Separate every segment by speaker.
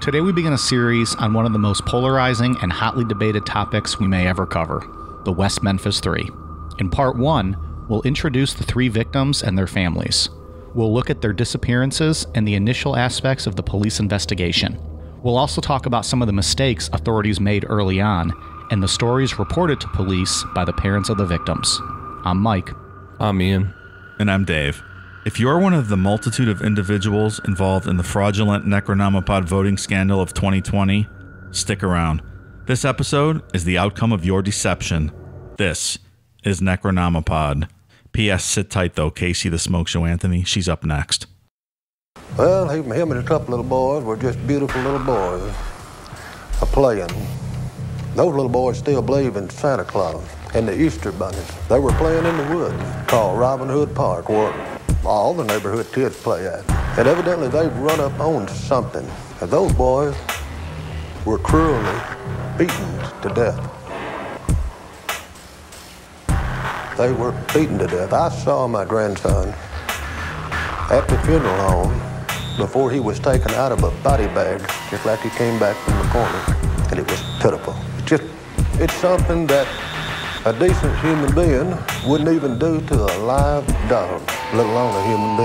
Speaker 1: Today we begin a series on one of the most polarizing and hotly debated topics we may ever cover, the West Memphis Three. In part 1, we'll introduce the 3 victims and their families. We'll look at their disappearances and the initial aspects of the police investigation. We'll also talk about some of the mistakes authorities made early on and the stories reported to police by the parents of the victims. I'm Mike.
Speaker 2: I'm Ian.
Speaker 3: And I'm Dave. If you're one of the multitude of individuals involved in the fraudulent Necronomipod voting scandal of 2020, stick around. This episode is the outcome of your deception. This is Necronomipod. P.S. Sit tight, though. Casey the Smoke Show Anthony, she's up next.
Speaker 4: Well, him and a couple little boys were just beautiful little boys a-playing. Those little boys still believe in Santa Claus and the Easter bunnies. They were playing in the woods called Robin Hood Park, where all the neighborhood kids play at. And evidently they've run up on something. And those boys were cruelly beaten to death. They were beaten to death. I saw my grandson at the funeral home before he was taken out of a body bag, just like he came back from the corner. And it was pitiful. It's something that a decent human being wouldn't even do to a live dog, let alone a human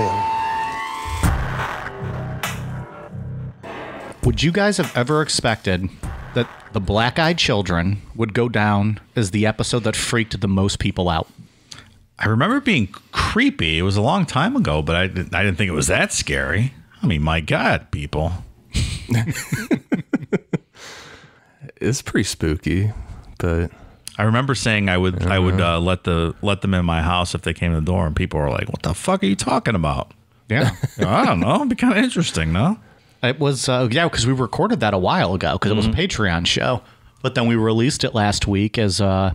Speaker 4: being.
Speaker 1: Would you guys have ever expected that the Black-Eyed Children would go down as the episode that freaked the most people out?
Speaker 3: I remember it being creepy. It was a long time ago, but I didn't think it was that scary. I mean, my God, people.
Speaker 2: It's pretty spooky, but
Speaker 3: I remember saying I would let them in my house if they came to the door, and people were like, "What the fuck are you talking about?"
Speaker 1: Yeah.
Speaker 3: I don't know. It'd be kind of interesting, no?
Speaker 1: It was, because we recorded that a while ago because it was a Patreon show. But then we released it last week as the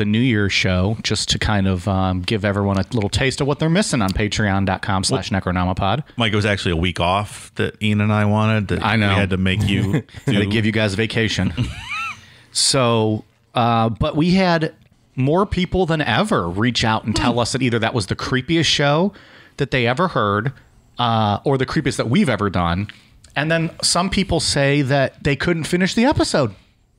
Speaker 1: New Year's show, just to kind of give everyone a little taste of what they're missing on patreon.com/Necronomipod.
Speaker 3: Mike, it was actually a week off that Ian and I wanted.
Speaker 1: I know.
Speaker 3: We had to make you
Speaker 1: to give you guys a vacation. So, but we had more people than ever reach out and tell us that either that was the creepiest show that they ever heard, or the creepiest that we've ever done. And then some people say that they couldn't finish the episode.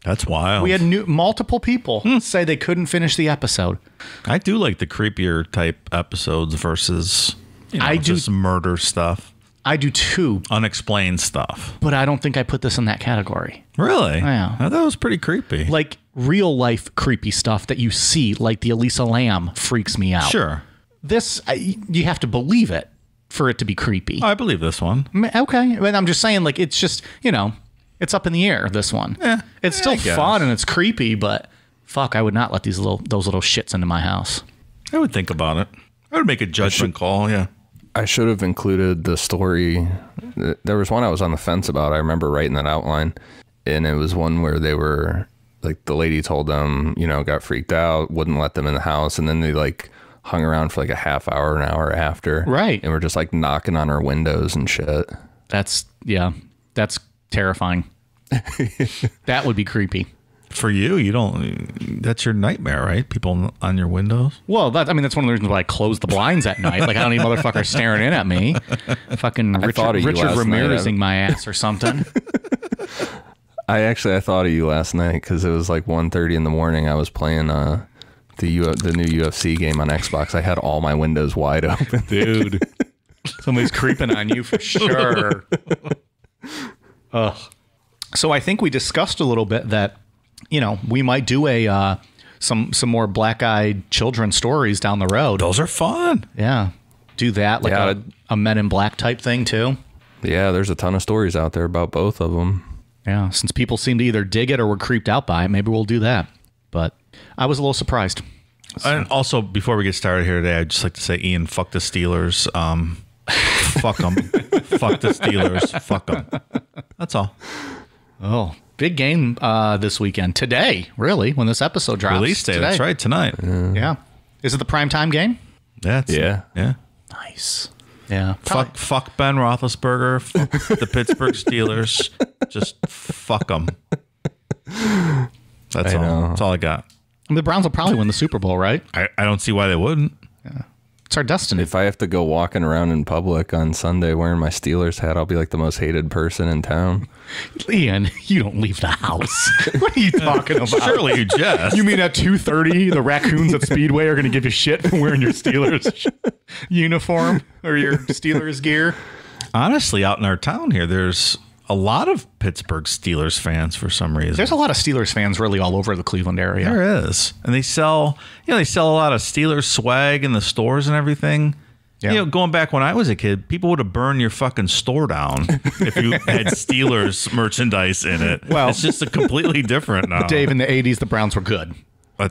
Speaker 3: That's wild.
Speaker 1: We had multiple people say they couldn't finish the episode.
Speaker 3: I do like the creepier type episodes versus just murder stuff.
Speaker 1: I do too.
Speaker 3: Unexplained stuff.
Speaker 1: But I don't think I put this in that category.
Speaker 3: Really?
Speaker 1: Yeah.
Speaker 3: I thought it was pretty creepy.
Speaker 1: Like real life creepy stuff that you see, like the Elisa Lam freaks me out.
Speaker 3: Sure.
Speaker 1: This, you have to believe it for it to be creepy.
Speaker 3: I believe this one.
Speaker 1: Okay. I mean, I'm just saying, like, it's just, it's up in the air, this one.
Speaker 3: Yeah,
Speaker 1: it's still fun and it's creepy, but fuck, I would not let those little shits into my house.
Speaker 3: I would think about it. I would make a judgment call, yeah.
Speaker 2: I should have included the story. There was one I was on the fence about. I remember writing that outline, and it was one where they were, like, the lady told them, got freaked out, wouldn't let them in the house, and then they, like, hung around for, like, a half hour, an hour after.
Speaker 1: Right.
Speaker 2: And were just, like, knocking on her windows and shit.
Speaker 1: That's terrifying. That would be creepy.
Speaker 3: For you that's your nightmare, right? People on your windows.
Speaker 1: Well, that's one of the reasons why I close the blinds at night. Like, I don't need motherfuckers staring in at me. Fucking Richard Ramirezing my ass or something.
Speaker 2: I thought of you last night because it was like 1:30 in the morning. I was playing the new UFC game on Xbox. I had all my windows wide open.
Speaker 1: Dude. Somebody's creeping on you for sure. Ugh. So I think we discussed a little bit that, we might do some more Black-Eyed Children stories down the road.
Speaker 3: Those are fun.
Speaker 1: Yeah. Do that, like a Men in Black type thing too.
Speaker 2: Yeah, there's a ton of stories out there about both of them.
Speaker 1: Yeah, since people seem to either dig it or were creeped out by it, maybe we'll do that. But I was a little surprised.
Speaker 3: So. And also, before we get started here today, I'd just like to say, Ian, fuck the Steelers. Fuck them. Fuck the Steelers. Fuck them. That's all.
Speaker 1: Oh, big game this weekend. Today, really, when this episode drops.
Speaker 3: Release day,
Speaker 1: today.
Speaker 3: That's right, tonight.
Speaker 1: Yeah. Is it the primetime game?
Speaker 3: Yeah.
Speaker 1: Nice. Yeah.
Speaker 3: Fuck Ben Roethlisberger. Fuck the Pittsburgh Steelers. Just fuck them. That's all. That's all I got.
Speaker 1: The Browns will probably win the Super Bowl, right?
Speaker 3: I don't see why they wouldn't.
Speaker 1: Yeah. It's our destiny.
Speaker 2: If I have to go walking around in public on Sunday wearing my Steelers hat, I'll be like the most hated person in town.
Speaker 1: Ian, you don't leave the house. What are you talking about?
Speaker 3: Surely you jest.
Speaker 1: You mean at 2:30, the raccoons at Speedway are going to give you shit for wearing your Steelers uniform or your Steelers gear?
Speaker 3: Honestly, out in our town here, there's a lot of Pittsburgh Steelers fans for some reason.
Speaker 1: There's a lot of Steelers fans really all over the Cleveland area.
Speaker 3: There is. And they sell a lot of Steelers swag in the stores and everything.
Speaker 1: Yeah.
Speaker 3: You know, going back when I was a kid, people would have burned your fucking store down if you had Steelers merchandise in it.
Speaker 1: Well,
Speaker 3: it's just a completely different now.
Speaker 1: Dave, in the 80s, the Browns were good.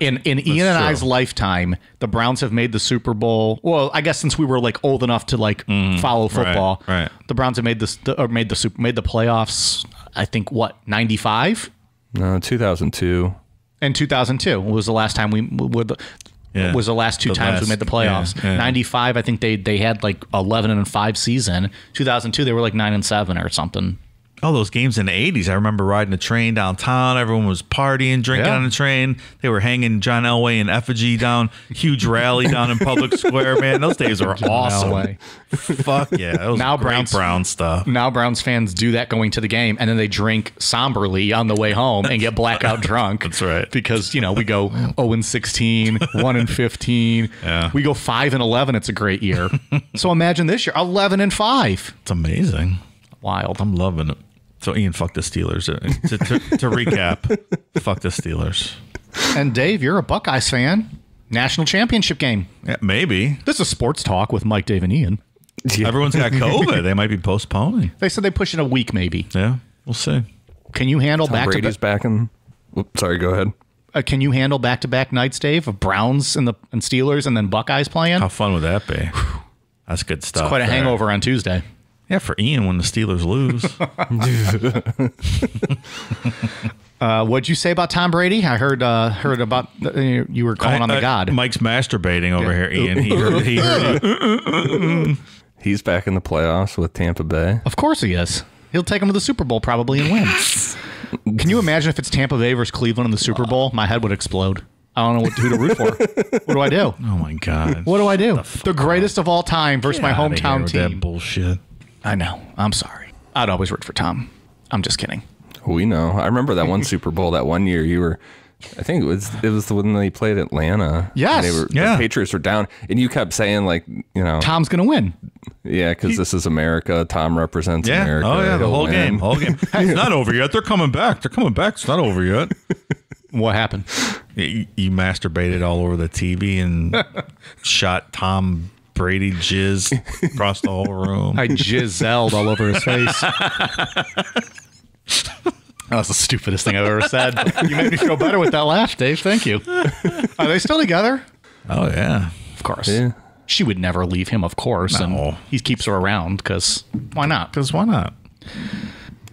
Speaker 1: In Ian and I's lifetime, the Browns have made the Super Bowl. Well, I guess since we were like old enough to like follow football,
Speaker 3: right.
Speaker 1: The Browns have made made the playoffs. I think 95.
Speaker 2: No, 2002.
Speaker 1: And 2002 was the last time was the last two times we made the playoffs.
Speaker 3: Yeah.
Speaker 1: 95, I think they had like 11-5 season. 2002, they were like 9-7 or something.
Speaker 3: Oh, those games in the 80s. I remember riding a train downtown. Everyone was partying, drinking on the train. They were hanging John Elway in effigy down. Huge rally down in Public Square, man. Those days were awesome.
Speaker 1: Elway.
Speaker 3: Fuck yeah. That was
Speaker 1: Now
Speaker 3: great Brown stuff.
Speaker 1: Now Browns fans do that going to the game, and then they drink somberly on the way home and get blackout drunk.
Speaker 3: That's right.
Speaker 1: Because, we go 0-16, 1-15.
Speaker 3: Yeah.
Speaker 1: We go 5-11. It's a great year. So imagine this year, 11-5.
Speaker 3: It's amazing.
Speaker 1: Wild.
Speaker 3: I'm loving it. So Ian, fuck the Steelers. To recap, fuck the Steelers.
Speaker 1: And Dave, you're a Buckeyes fan. National championship game.
Speaker 3: Yeah, maybe.
Speaker 1: This is Sports Talk with Mike, Dave, and Ian.
Speaker 3: Everyone's got COVID. They might be postponing.
Speaker 1: They said they push it a week, maybe.
Speaker 3: Yeah, we'll see.
Speaker 1: Can you handle
Speaker 2: Tom Brady's back in. Sorry, go ahead.
Speaker 1: Can you handle back-to-back nights, Dave, of Browns and Steelers and then Buckeyes playing?
Speaker 3: How fun would that be? That's good stuff.
Speaker 1: It's quite a hangover on Tuesday.
Speaker 3: Yeah, for Ian when the Steelers lose.
Speaker 1: What'd you say about Tom Brady? I heard about you were calling on the God.
Speaker 3: Mike's masturbating over here, Ian. He heard you.
Speaker 2: He's back in the playoffs with Tampa Bay.
Speaker 1: Of course he is. He'll take him to the Super Bowl probably and win. Can you imagine if it's Tampa Bay versus Cleveland in the Super Bowl? My head would explode. I don't know who to root for. What do I do?
Speaker 3: Oh my God.
Speaker 1: What do I do? The greatest of all time versus my hometown
Speaker 3: with
Speaker 1: team.
Speaker 3: That bullshit.
Speaker 1: I know. I'm sorry. I'd always root for Tom. I'm just kidding.
Speaker 2: We know. I remember that one Super Bowl that one year you were. I think it was the one they played Atlanta.
Speaker 1: Yes.
Speaker 2: The Patriots were down, and you kept saying
Speaker 1: Tom's gonna win.
Speaker 2: Yeah, because this is America. Tom represents America.
Speaker 3: Oh yeah, the
Speaker 2: He'll
Speaker 3: whole
Speaker 2: win.
Speaker 3: game. Hey, it's not over yet. They're coming back. It's not over yet.
Speaker 1: What happened?
Speaker 3: You masturbated all over the TV and shot Tom Brady jizz across the whole room.
Speaker 1: I jizzelled all over his face. That was the stupidest thing I've ever said. You made me feel better with that laugh, Dave. Thank you. Are they still together?
Speaker 3: Oh yeah,
Speaker 1: of course.
Speaker 2: Yeah.
Speaker 1: She would never leave him, of course,
Speaker 3: No.
Speaker 1: and he keeps her around because why not?
Speaker 3: because why not?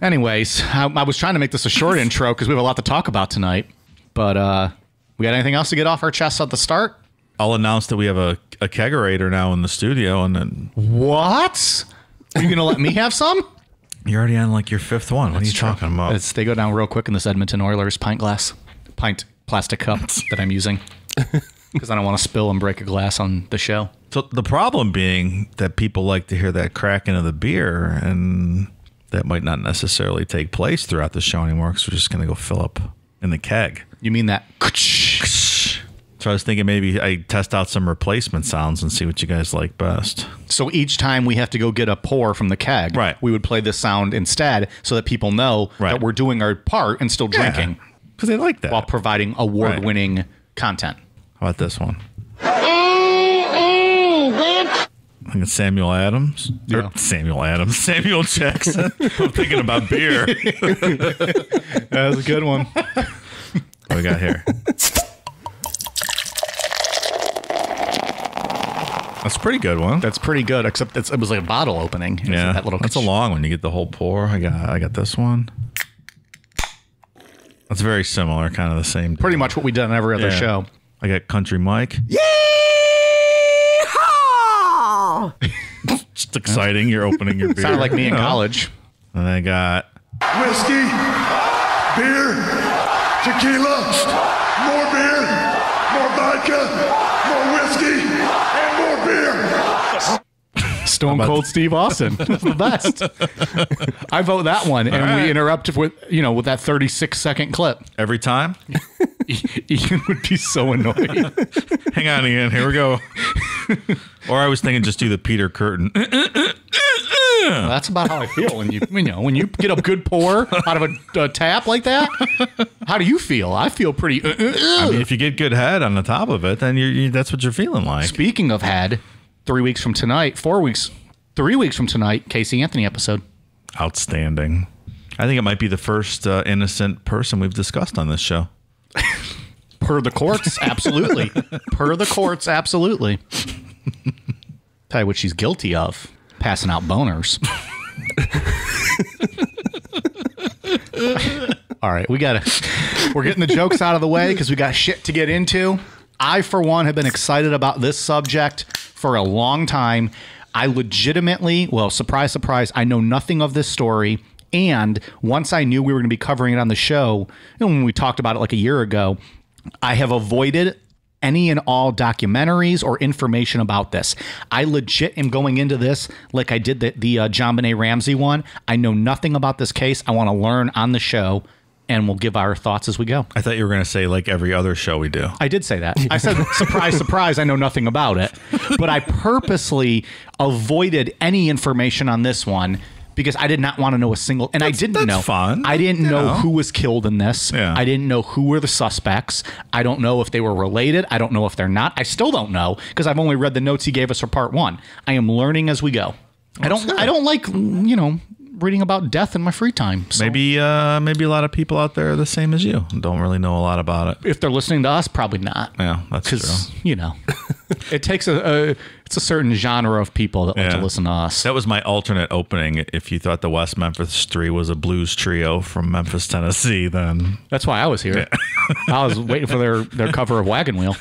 Speaker 1: Anyways, I was trying to make this a short intro because we have a lot to talk about tonight. But we got anything else to get off our chests at the start?
Speaker 3: I'll announce that we have a kegerator now in the studio, and then
Speaker 1: What? Are you going to let me have some?
Speaker 3: you're already on like your fifth one. What are you talking about?
Speaker 1: They go down real quick in this Edmonton Oilers pint plastic cup that I'm using because I don't want to spill and break a glass on the show.
Speaker 3: So the problem being that people like to hear that cracking of the beer, and that might not necessarily take place throughout the show anymore because we're just going to go fill up in the keg.
Speaker 1: You mean that?
Speaker 3: So I was thinking maybe I test out some replacement sounds and see what you guys like best.
Speaker 1: So each time we have to go get a pour from the keg,
Speaker 3: Right.
Speaker 1: we would play this sound instead so that people know
Speaker 3: Right.
Speaker 1: that we're doing our part and still drinking
Speaker 3: Because they like that.
Speaker 1: while providing award-winning content.
Speaker 3: How about this one? I think it's Samuel Adams.
Speaker 1: Yeah.
Speaker 3: Samuel Jackson. I'm thinking about beer.
Speaker 1: That was a good one.
Speaker 3: What we got here? That's a pretty good one.
Speaker 1: That's pretty good, except it was like a bottle opening. It was
Speaker 3: Yeah,
Speaker 1: that little
Speaker 3: that's a long one. You get the whole pour. I got this one. That's very similar, kind of the same.
Speaker 1: Pretty much what we did on every other
Speaker 3: Yeah.
Speaker 1: show.
Speaker 3: I got Country Mike. Just exciting. You're opening your beer.
Speaker 1: Sounded like me in
Speaker 3: You know.
Speaker 1: college.
Speaker 3: And I got
Speaker 5: Whiskey, beer, tequila, more beer, more vodka, more whiskey, and more beer.
Speaker 1: Stone Cold Steve Austin. That's the best. I vote that one, and we interrupt with that 36-second clip.
Speaker 3: Every time?
Speaker 1: Ian would be so annoyed.
Speaker 3: Hang on, Ian. Here we go. Or I was thinking just do the Peter Curtin.
Speaker 1: Well, that's about how I feel when you get a good pour out of a tap like that. How do you feel? I feel pretty.
Speaker 3: I mean, if you get good head on the top of it, then that's what you're feeling like.
Speaker 1: Speaking of head, 3 weeks from tonight, 3 weeks from tonight, Casey Anthony episode.
Speaker 3: Outstanding. I think it might be the first innocent person we've discussed on this show.
Speaker 1: Per the courts, absolutely. Per the courts, absolutely. Tell you what she's guilty of. Passing out boners. All right, we're getting the jokes out of the way because we got shit to get into. I, for one, have been excited about this subject for a long time. I legitimately, well, surprise, surprise, I know nothing of this story. And once I knew we were going to be covering it on the show, when we talked about it like a year ago, I have avoided any and all documentaries or information about this. I legit am going into this like I did the JonBenet Ramsey one. I know nothing about this case. I want to learn on the show, and we'll give our thoughts as we go.
Speaker 3: I thought you were going to say like every other show we do.
Speaker 1: I did say that. I said, surprise, surprise, I know nothing about it. But I purposely avoided any information on this one because I did not want to know a single, and I didn't know.
Speaker 3: Fun.
Speaker 1: I didn't know who was killed in this.
Speaker 3: Yeah.
Speaker 1: I didn't know who were the suspects. I don't know if they were related. I don't know if they're not. I still don't know because I've only read the notes he gave us for part one. I am learning as we go. I don't like, reading about death in my free time. So.
Speaker 3: Maybe a lot of people out there are the same as you. Don't really know a lot about it.
Speaker 1: If they're listening to us, probably not.
Speaker 3: Yeah, that's true.
Speaker 1: It takes it's a certain genre of people that like to listen to us.
Speaker 3: That was my alternate opening. If you thought the West Memphis Three was a blues trio from Memphis, Tennessee, then
Speaker 1: that's why I was here. Yeah. I was waiting for their cover of Wagon Wheel.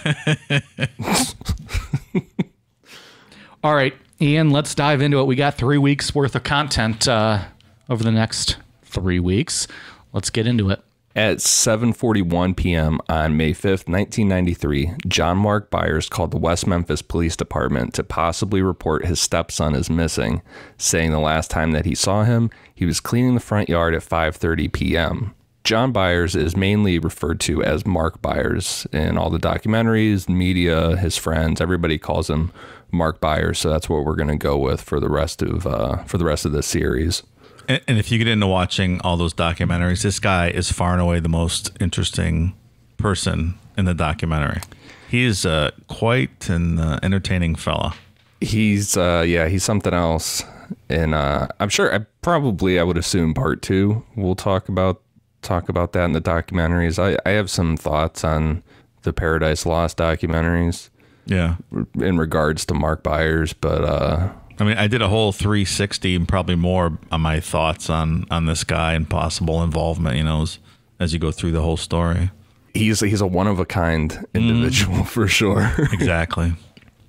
Speaker 1: All right, Ian, let's dive into it. We got 3 weeks worth of content over the next 3 weeks. Let's get into it.
Speaker 2: At 7:41 p.m. on May 5th, 1993, John Mark Byers called the West Memphis Police Department to possibly report his stepson is missing, saying the last time that he saw him, he was cleaning the front yard at 5:30 p.m. John Byers is mainly referred to as Mark Byers in all the documentaries, media, his friends. Everybody calls him Mark Byers, so that's what we're going to go with for the rest of this series.
Speaker 3: And if you get into watching all those documentaries, this guy is far and away the most interesting person in the documentary. He is quite an entertaining fella.
Speaker 2: He's something else. And I'm sure I would assume part two we'll talk about that in the documentaries. I have some thoughts on the Paradise Lost documentaries.
Speaker 3: Yeah.
Speaker 2: In regards to Mark Byers, but
Speaker 3: I mean, I did a whole 360 and probably more on my thoughts on this guy and possible involvement, as you go through the whole story.
Speaker 2: He's a one-of-a-kind individual for sure.
Speaker 3: Exactly.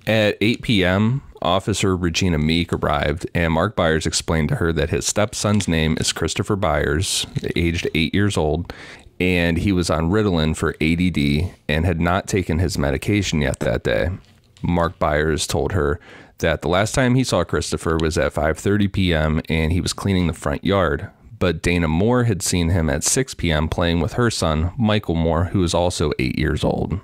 Speaker 2: At 8 p.m., Officer Regina Meek arrived, and Mark Byers explained to her that his stepson's name is Christopher Byers, aged 8 years old, and he was on Ritalin for ADD and had not taken his medication yet that day. Mark Byers told her that the last time he saw Christopher was at 5:30 p.m. and he was cleaning the front yard. But Dana Moore had seen him at 6 p.m. playing with her son, Michael Moore, who is also 8 years old.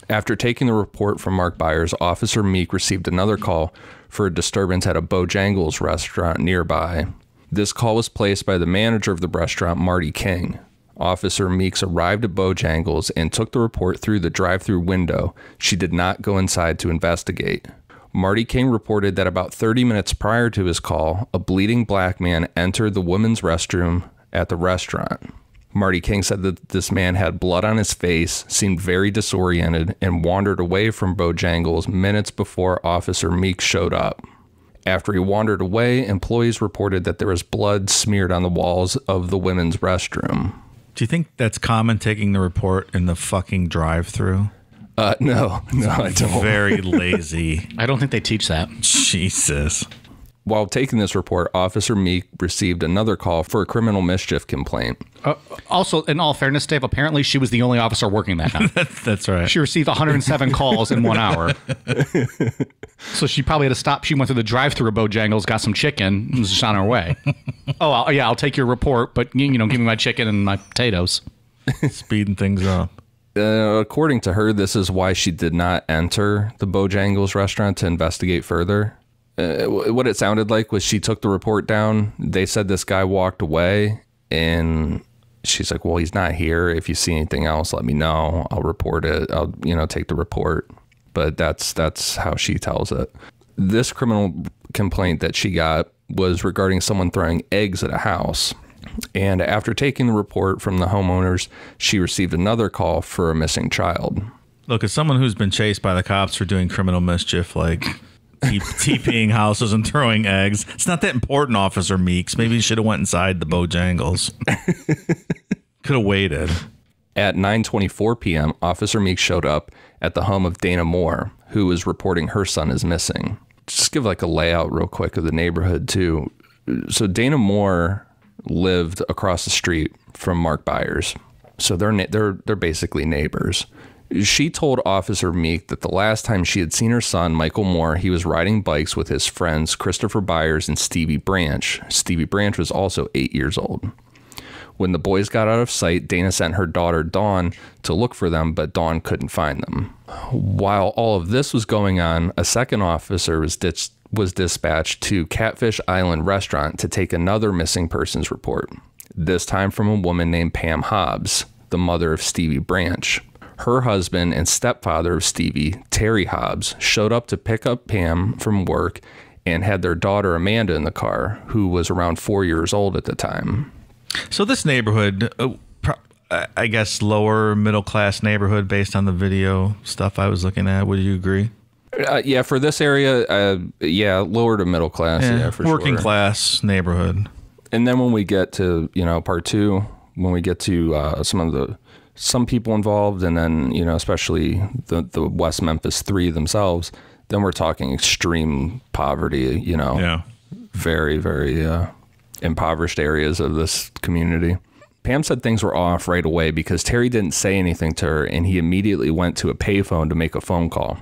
Speaker 2: After taking the report from Mark Byers, Officer Meek received another call for a disturbance at a Bojangles restaurant nearby. This call was placed by the manager of the restaurant, Marty King. Officer Meeks arrived at Bojangles and took the report through the drive-through window. She did not go inside to investigate. Marty King reported that about 30 minutes prior to his call, a bleeding black man entered the women's restroom at the restaurant. Marty King said that this man had blood on his face, seemed very disoriented, and wandered away from Bojangles minutes before Officer Meeks showed up. After he wandered away, employees reported that there was blood smeared on the walls of the women's restroom.
Speaker 3: Do you think that's common, taking the report in the fucking drive-thru?
Speaker 2: No, I don't.
Speaker 3: Very lazy.
Speaker 1: I don't think they teach that.
Speaker 3: Jesus.
Speaker 2: While taking this report, Officer Meek received another call for a criminal mischief complaint.
Speaker 1: Also, in all fairness, Dave, apparently she was the only officer working that night.
Speaker 3: That's right.
Speaker 1: She received 107 calls in 1 hour. So she probably had to stop. She went to the drive-thru of Bojangles, got some chicken, and was just on her way. I'll take your report, but, give me my chicken and my potatoes.
Speaker 3: Speeding things up.
Speaker 2: According to her, this is why she did not enter the Bojangles restaurant to investigate further. What it sounded like was she took the report down. They said this guy walked away, and she's like, well, he's not here. If you see anything else, let me know. I'll report it. I'll, take the report. But that's how she tells it. This criminal complaint that she got was regarding someone throwing eggs at a house. And after taking the report from the homeowners, she received another call for a missing child.
Speaker 3: Look, as someone who's been chased by the cops for doing criminal mischief, like TPing houses and throwing eggs, it's not that important, Officer Meeks. Maybe you should have went inside the Bojangles. Could have waited.
Speaker 2: At 9:24 p.m., Officer Meeks showed up at the home of Dana Moore, who was reporting her son is missing. Just give like a layout real quick of the neighborhood too. So Dana Moore lived across the street from Mark Byers. So they're basically neighbors. She told Officer Meek that the last time she had seen her son, Michael Moore, he was riding bikes with his friends, Christopher Byers and Stevie Branch. Stevie Branch was also 8 years old. When the boys got out of sight, Dana sent her daughter, Dawn, to look for them, but Dawn couldn't find them. While all of this was going on, a second officer was dispatched to Catfish Island Restaurant to take another missing persons report, this time from a woman named Pam Hobbs, the mother of Stevie Branch. Her husband and stepfather of Stevie, Terry Hobbs, showed up to pick up Pam from work and had their daughter Amanda in the car, who was around 4 years old at the time.
Speaker 3: So this neighborhood, I guess lower middle class neighborhood based on the video stuff I was looking at. Would you agree?
Speaker 2: Yeah, for this area, lower to middle class. Yeah, for
Speaker 3: working
Speaker 2: sure.
Speaker 3: Class neighborhood.
Speaker 2: And then when we get to, part two, when we get to some people involved, and then, especially the West Memphis Three themselves, then we're talking extreme poverty,
Speaker 3: Yeah.
Speaker 2: Very, very impoverished areas of this community. Pam said things were off right away because Terry didn't say anything to her, and he immediately went to a payphone to make a phone call.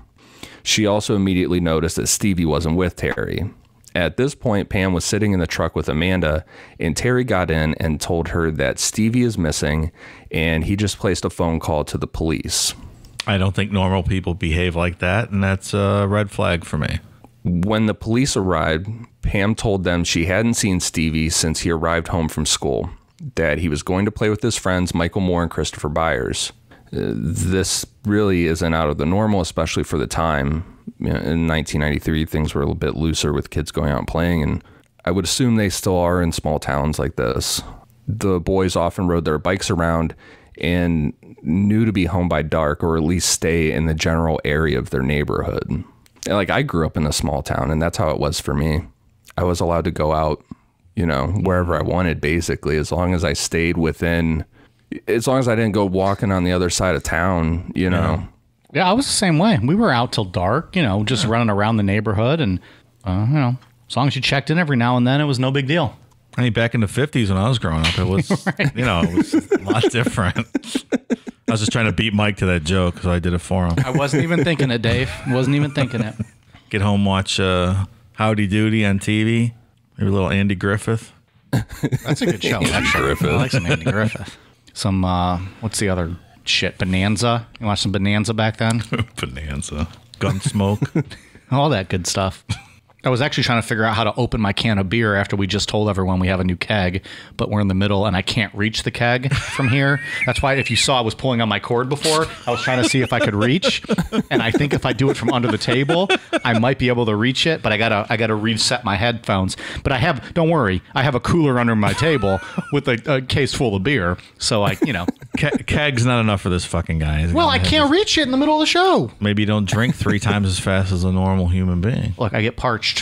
Speaker 2: She also immediately noticed that Stevie wasn't with Terry. At this point, Pam was sitting in the truck with Amanda, and Terry got in and told her that Stevie is missing, and he just placed a phone call to the police.
Speaker 3: I don't think normal people behave like that, and that's a red flag for me.
Speaker 2: When the police arrived, Pam told them she hadn't seen Stevie since he arrived home from school, that he was going to play with his friends Michael Moore and Christopher Byers. This really isn't out of the normal, especially for the time. In 1993, things were a little bit looser with kids going out and playing, and I would assume they still are in small towns like this. The boys often rode their bikes around and knew to be home by dark, or at least stay in the general area of their neighborhood. Like, I grew up in a small town, and that's how it was for me. I was allowed to go out, wherever I wanted, basically, as long as I stayed within, as long as I didn't go walking on the other side of town,
Speaker 1: Yeah, I was the same way. We were out till dark, just running around the neighborhood, and, as long as you checked in every now and then, it was no big deal.
Speaker 3: I mean, back in the 50s when I was growing up, it was,
Speaker 1: Right.
Speaker 3: It was a lot different. I was just trying to beat Mike to that joke, so I did it for him.
Speaker 1: I wasn't even thinking it, Dave. Wasn't even thinking it.
Speaker 3: Get home, watch Howdy Doody on TV. Maybe a little Andy Griffith.
Speaker 1: That's a good show, actually.
Speaker 2: Griffith.
Speaker 1: I like some Andy Griffith. Some, what's the other shit? Bonanza? You watch some Bonanza back then?
Speaker 3: Bonanza. Gunsmoke.
Speaker 1: All that good stuff. I was actually trying to figure out how to open my can of beer after we just told everyone we have a new keg, but we're in the middle and I can't reach the keg from here. That's why if you saw I was pulling on my cord before, I was trying to see if I could reach. And I think if I do it from under the table, I might be able to reach it, but I gotta reset my headphones. But don't worry, I have a cooler under my table with a case full of beer. So
Speaker 3: Keg's not enough for this fucking guy.
Speaker 1: Well, I can't reach it in the middle of the show.
Speaker 3: Maybe you don't drink 3 times as fast as a normal human being.
Speaker 1: Look, I get parched.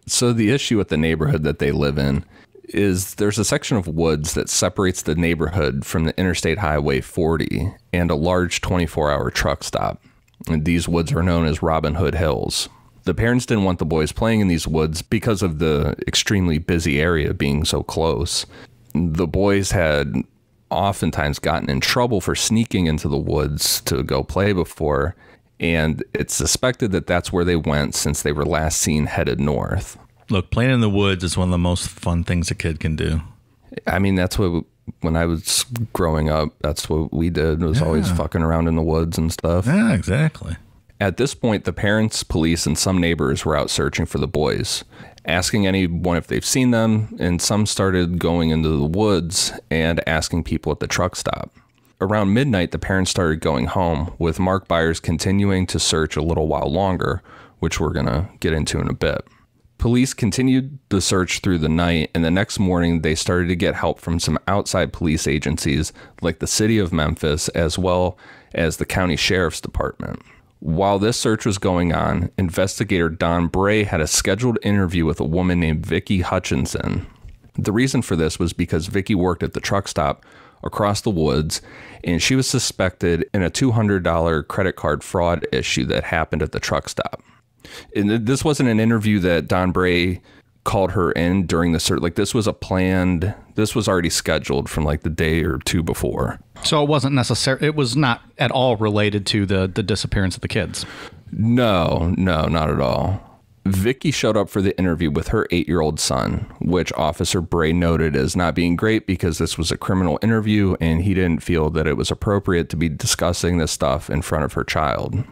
Speaker 2: So the issue with the neighborhood that they live in is there's a section of woods that separates the neighborhood from the Interstate Highway 40 and a large 24-hour truck stop. And these woods are known as Robin Hood Hills. The parents didn't want the boys playing in these woods because of the extremely busy area being so close. The boys had oftentimes gotten in trouble for sneaking into the woods to go play before, and it's suspected that that's where they went since they were last seen headed north.
Speaker 3: Look, playing in the woods is one of the most fun things a kid can do.
Speaker 2: I mean, that's what, when I was growing up, that's what we did, was always fucking around in the woods and stuff.
Speaker 3: Yeah, exactly.
Speaker 2: At this point, the parents, police, and some neighbors were out searching for the boys, asking anyone if they've seen them, and some started going into the woods and asking people at the truck stop. Around midnight, the parents started going home, with Mark Byers continuing to search a little while longer, which we're going to get into in a bit. Police continued the search through the night, and the next morning they started to get help from some outside police agencies like the city of Memphis as well as the county sheriff's department. While this search was going on, investigator Don Bray had a scheduled interview with a woman named Vicky Hutchinson. The reason for this was because Vicky worked at the truck stop across the woods, and she was suspected in a $200 credit card fraud issue that happened at the truck stop. And this wasn't an interview that Don Bray called her in during the search. Like, this was this was already scheduled from like the day or two before.
Speaker 1: So it wasn't necessary. It was not at all related to the disappearance of the kids.
Speaker 2: No, not at all. Vicky showed up for the interview with her 8-year-old son, which Officer Bray noted as not being great because this was a criminal interview and he didn't feel that it was appropriate to be discussing this stuff in front of her child.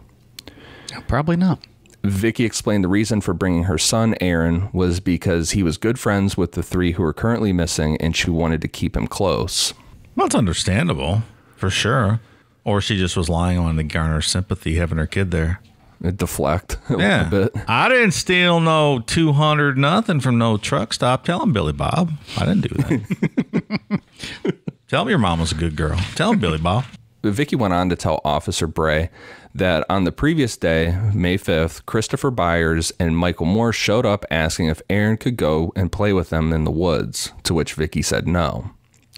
Speaker 1: Probably not.
Speaker 2: Vicky explained the reason for bringing her son, Aaron, was because he was good friends with the 3 who are currently missing and she wanted to keep him close.
Speaker 3: Well, it's understandable, for sure. Or she just was lying on to garner sympathy having her kid there.
Speaker 2: Deflect a little bit.
Speaker 3: I didn't steal no 200 nothing from no truck stop. Tell him, Billy Bob. I didn't do that. Tell him your mom was a good girl. Tell him, Billy Bob.
Speaker 2: Vicky went on to tell Officer Bray that on the previous day, May 5th, Christopher Byers and Michael Moore showed up asking if Aaron could go and play with them in the woods, to which Vicky said no.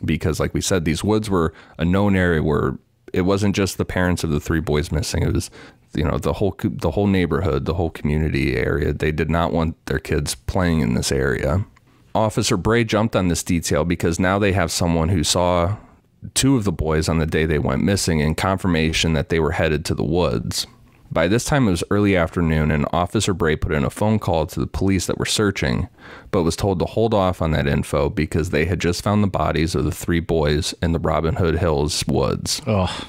Speaker 2: Because, like we said, these woods were a known area where it wasn't just the parents of the 3 boys missing. It was, you know, the whole neighborhood, the whole community area. They did not want their kids playing in this area. Officer Bray jumped on this detail because now they have someone who saw 2 of the boys on the day they went missing and confirmation that they were headed to the woods. By this time, it was early afternoon, and Officer Bray put in a phone call to the police that were searching, but was told to hold off on that info because they had just found the bodies of the 3 boys in the Robin Hood Hills woods.
Speaker 1: Oh.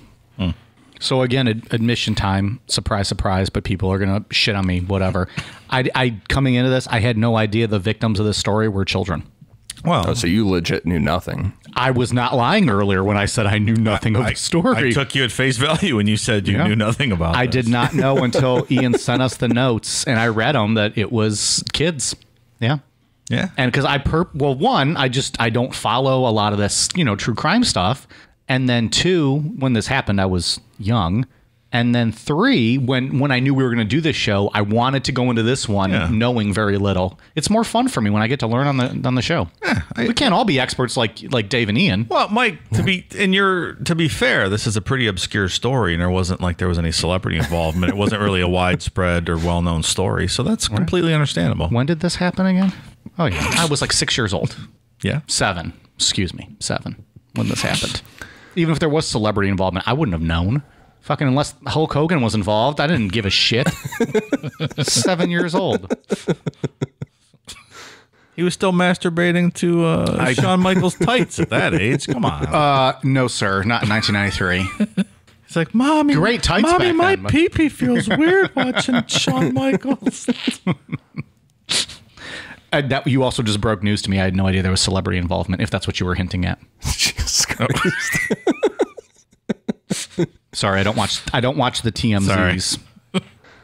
Speaker 1: So again, admission time, surprise, surprise, but people are going to shit on me, whatever. I coming into this, I had no idea the victims of this story were children.
Speaker 3: Well,
Speaker 2: So you legit knew nothing.
Speaker 1: I was not lying earlier when I said I knew nothing of the story.
Speaker 3: I took you at face value when you said you knew nothing about
Speaker 1: I
Speaker 3: this.
Speaker 1: did not know until Ian sent us the notes and I read them that it was kids. Yeah.
Speaker 3: Yeah.
Speaker 1: And because I don't follow a lot of this, true crime stuff. And then 2, when this happened, I was young. And then 3, when I knew we were going to do this show, I wanted to go into this one knowing very little. It's more fun for me when I get to learn on the show. Yeah, we can't all be experts like Dave and Ian.
Speaker 3: Well, Mike, to be fair, this is a pretty obscure story, and there wasn't like there was any celebrity involvement. It wasn't really a widespread or well-known story, so that's completely understandable.
Speaker 1: When did this happen again? Oh yeah, I was like 6 years old.
Speaker 3: Yeah,
Speaker 1: 7. Excuse me, 7 when this happened. Even if there was celebrity involvement, I wouldn't have known. Fucking unless Hulk Hogan was involved, I didn't give a shit. 7 years old.
Speaker 3: He was still masturbating to Shawn Michaels tights at that age. Come on.
Speaker 1: No, sir, not in 1993.
Speaker 3: He's like, Mommy,
Speaker 1: great tights
Speaker 3: Mommy,
Speaker 1: back
Speaker 3: my
Speaker 1: then.
Speaker 3: pee-pee feels weird watching Shawn Michaels.
Speaker 1: That you also just broke news to me. I had no idea there was celebrity involvement, if that's what you were hinting at.
Speaker 2: Jesus Christ.
Speaker 1: Sorry, I don't watch the TMZs.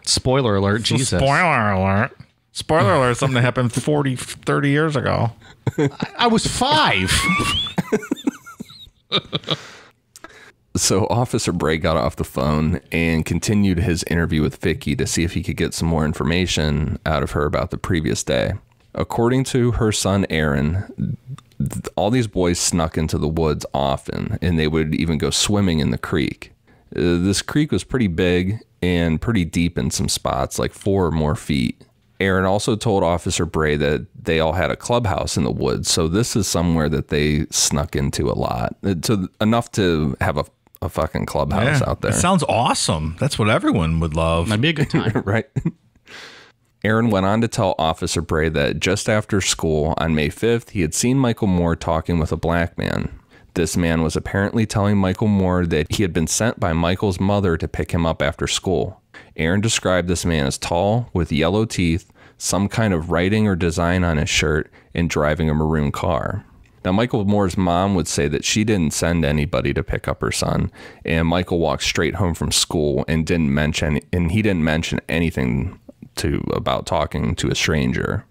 Speaker 1: Spoiler alert, Jesus.
Speaker 3: Spoiler alert. Spoiler alert, something that happened 30 years ago.
Speaker 1: I was 5.
Speaker 2: So Officer Bray got off the phone and continued his interview with Vicky to see if he could get some more information out of her about the previous day. According to her son, Aaron, all these boys snuck into the woods often, and they would even go swimming in the creek. This creek was pretty big and pretty deep in some spots, like 4 or more feet. Aaron also told Officer Bray that they all had a clubhouse in the woods, so this is somewhere that they snuck into a lot, enough to have a fucking clubhouse out there.
Speaker 3: It sounds awesome. That's what everyone would love.
Speaker 1: That'd be a good time.
Speaker 2: Right. Aaron went on to tell Officer Bray that just after school on May 5th, he had seen Michael Moore talking with a black man. This man was apparently telling Michael Moore that he had been sent by Michael's mother to pick him up after school. Aaron described this man as tall, with yellow teeth, some kind of writing or design on his shirt, and driving a maroon car. Now, Michael Moore's mom would say that she didn't send anybody to pick up her son, and Michael walked straight home from school and he didn't mention anything about talking to a stranger.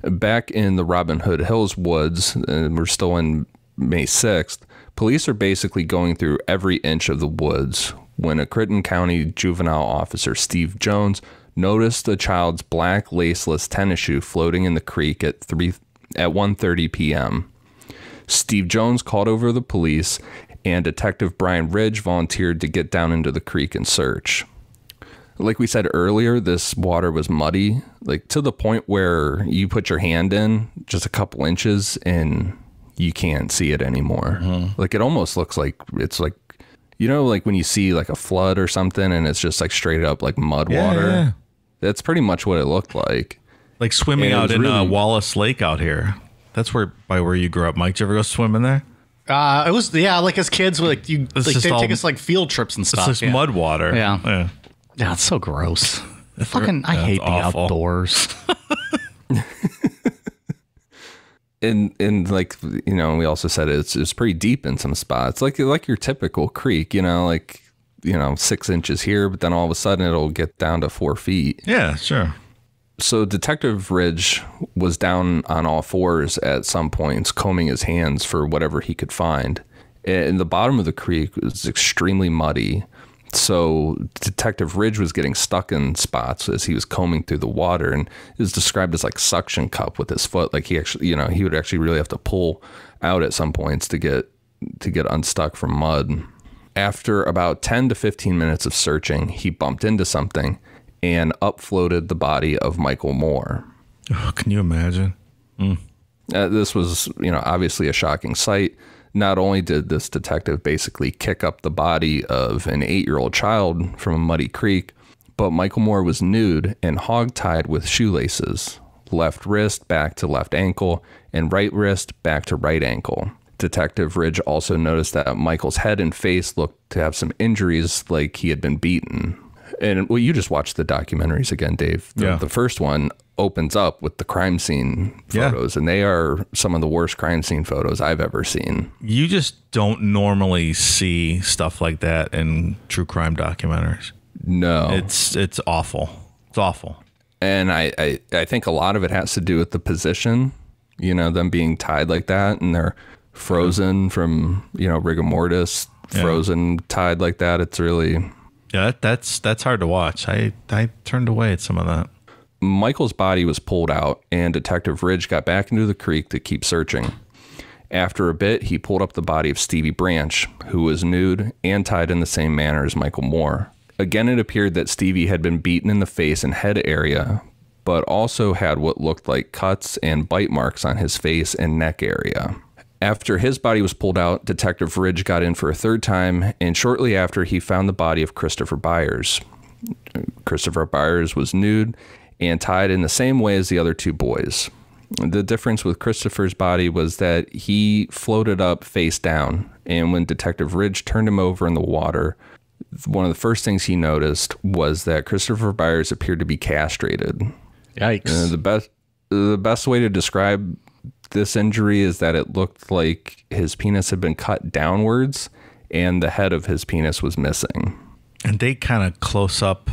Speaker 2: Back in the Robin Hood Hills woods, and we're still in May 6th, police are basically going through every inch of the woods when a Crittenden County juvenile officer, Steve Jones, noticed a child's black laceless tennis shoe floating in the creek at 1:30 p.m. Steve Jones called over the police, and Detective Brian Ridge volunteered to get down into the creek and search. Like we said earlier, this water was muddy, like to the point where you put your hand in just a couple inches and you can't see it anymore. Like it almost looks like it's like, you know, like when you see like a flood or something and it's just like straight up like mud water. Yeah. That's pretty much what it looked like.
Speaker 3: Like swimming out in Wallace Lake out here. That's by where you grew up, Mike. Did you ever go swimming there?
Speaker 1: It was, like as kids, like they take us like field trips and stuff.
Speaker 3: It's just mud water.
Speaker 1: Yeah, it's so gross. I hate the outdoors.
Speaker 2: And like, you know, we also said it's pretty deep in some spots, like your typical creek, you know, like, you know, 6 inches here, but then all of a sudden it'll get down to 4 feet.
Speaker 3: Yeah, sure.
Speaker 2: So Detective Ridge was down on all fours at some points, combing his hands for whatever he could find. And the bottom of the creek was extremely muddy. So Detective Ridge was getting stuck in spots as he was combing through the water, and it was described as like suction cup with his foot. Like he actually, you know, he would actually really have to pull out at some points to get unstuck from mud. After about 10 to 15 minutes of searching, he bumped into something and up floated the body of Michael Moore.
Speaker 3: Oh, can you imagine?
Speaker 2: This was, you know, obviously a shocking sight. Not only did this detective basically kick up the body of an 8-year-old child from a muddy creek, but Michael Moore was nude and hog-tied with shoelaces, left wrist back to left ankle, and right wrist back to right ankle. Detective Ridge also noticed that Michael's head and face looked to have some injuries, like he had been beaten. And well, you just watched the documentaries again, Dave. The first one opens up with the crime scene photos, and they are some of the worst crime scene photos I've ever seen.
Speaker 3: You just don't normally see stuff like that in true crime documentaries.
Speaker 2: No.
Speaker 3: It's awful. It's awful.
Speaker 2: And I think a lot of it has to do with the position, you know, them being tied like that, and they're frozen from, you know, rigor mortis, frozen, tied like that. It's really...
Speaker 3: Yeah, that's hard to watch. I turned away at some of that.
Speaker 2: Michael's body was pulled out, and Detective Ridge got back into the creek to keep searching. After a bit, he pulled up the body of Stevie Branch, who was nude and tied in the same manner as Michael Moore. Again, it appeared that Stevie had been beaten in the face and head area, but also had what looked like cuts and bite marks on his face and neck area. After his body was pulled out, Detective Ridge got in for a third time, and shortly after, he found the body of Christopher Byers. Christopher Byers was nude and tied in the same way as the other two boys. The difference with Christopher's body was that he floated up face down, and when Detective Ridge turned him over in the water, one of the first things he noticed was that Christopher Byers appeared to be castrated.
Speaker 1: Yikes.
Speaker 2: The best way to describe this injury is that it looked like his penis had been cut downwards and the head of his penis was missing.
Speaker 3: And they kind of close up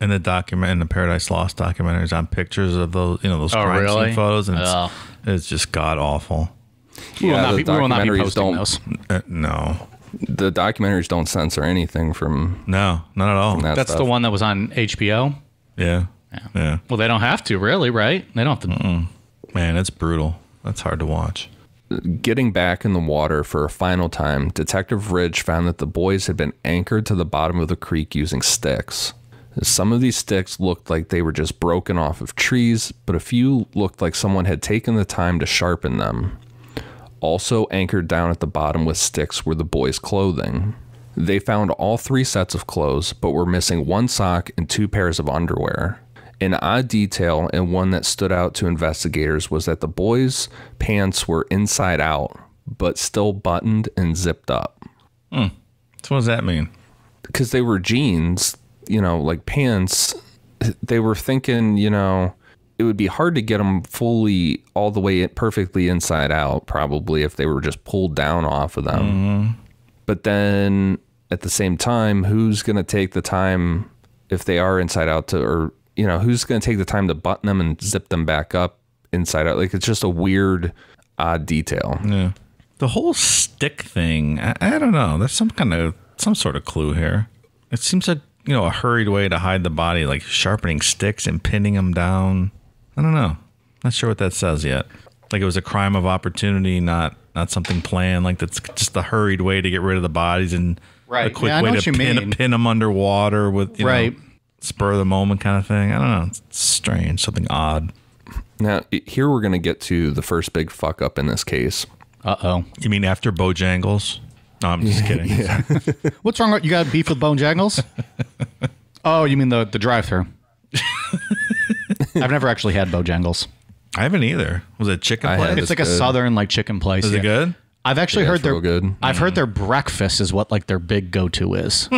Speaker 3: in the Paradise Lost documentaries on pictures of those, you know, those crime scene photos, and it's just god awful.
Speaker 1: We will not be posting those.
Speaker 3: No.
Speaker 2: The documentaries don't censor anything from...
Speaker 3: No, not at all.
Speaker 1: That's the one that was on HBO?
Speaker 3: Yeah.
Speaker 1: Well, they don't have to, really, right? They don't have to...
Speaker 3: Man, it's brutal. That's hard to watch.
Speaker 2: Getting back in the water for a final time, Detective Ridge found that the boys had been anchored to the bottom of the creek using sticks. Some of these sticks looked like they were just broken off of trees, but a few looked like someone had taken the time to sharpen them. Also anchored down at the bottom with sticks were the boys' clothing. They found all 3 sets of clothes, but were missing 1 sock and 2 pairs of underwear. An odd detail, and one that stood out to investigators, was that the boys' pants were inside out, but still buttoned and zipped up.
Speaker 3: So what does that mean?
Speaker 2: Because they were jeans, like pants. They were thinking, it would be hard to get them fully all the way perfectly inside out, probably, if they were just pulled down off of them. Mm-hmm. But then at the same time, who's going to take the time, if they are inside out, who's going to take the time to button them and zip them back up inside out? Like, it's just a weird, odd detail.
Speaker 3: Yeah. The whole stick thing, I don't know. There's some sort of clue here. It seems like, a hurried way to hide the body, like sharpening sticks and pinning them down. I don't know. Not sure what that says yet. Like it was a crime of opportunity, not something planned. Like that's just the hurried way to get rid of the bodies and a quick way to pin them underwater with, spur of the moment kind of thing. I don't know. It's strange, something odd.
Speaker 2: Now, here we're going to get to the first big fuck up in this case.
Speaker 1: Uh-oh.
Speaker 3: You mean after Bojangles? No, I'm just kidding.
Speaker 2: Yeah.
Speaker 1: What's wrong with you? Got beef with Bojangles? Oh, you mean the drive-thru? I've never actually had Bojangles.
Speaker 3: I haven't either. Was it chicken place?
Speaker 1: It's like a southern chicken place.
Speaker 3: Is it good?
Speaker 1: I've actually heard
Speaker 2: real good.
Speaker 1: I've heard their breakfast is what their big go-to is.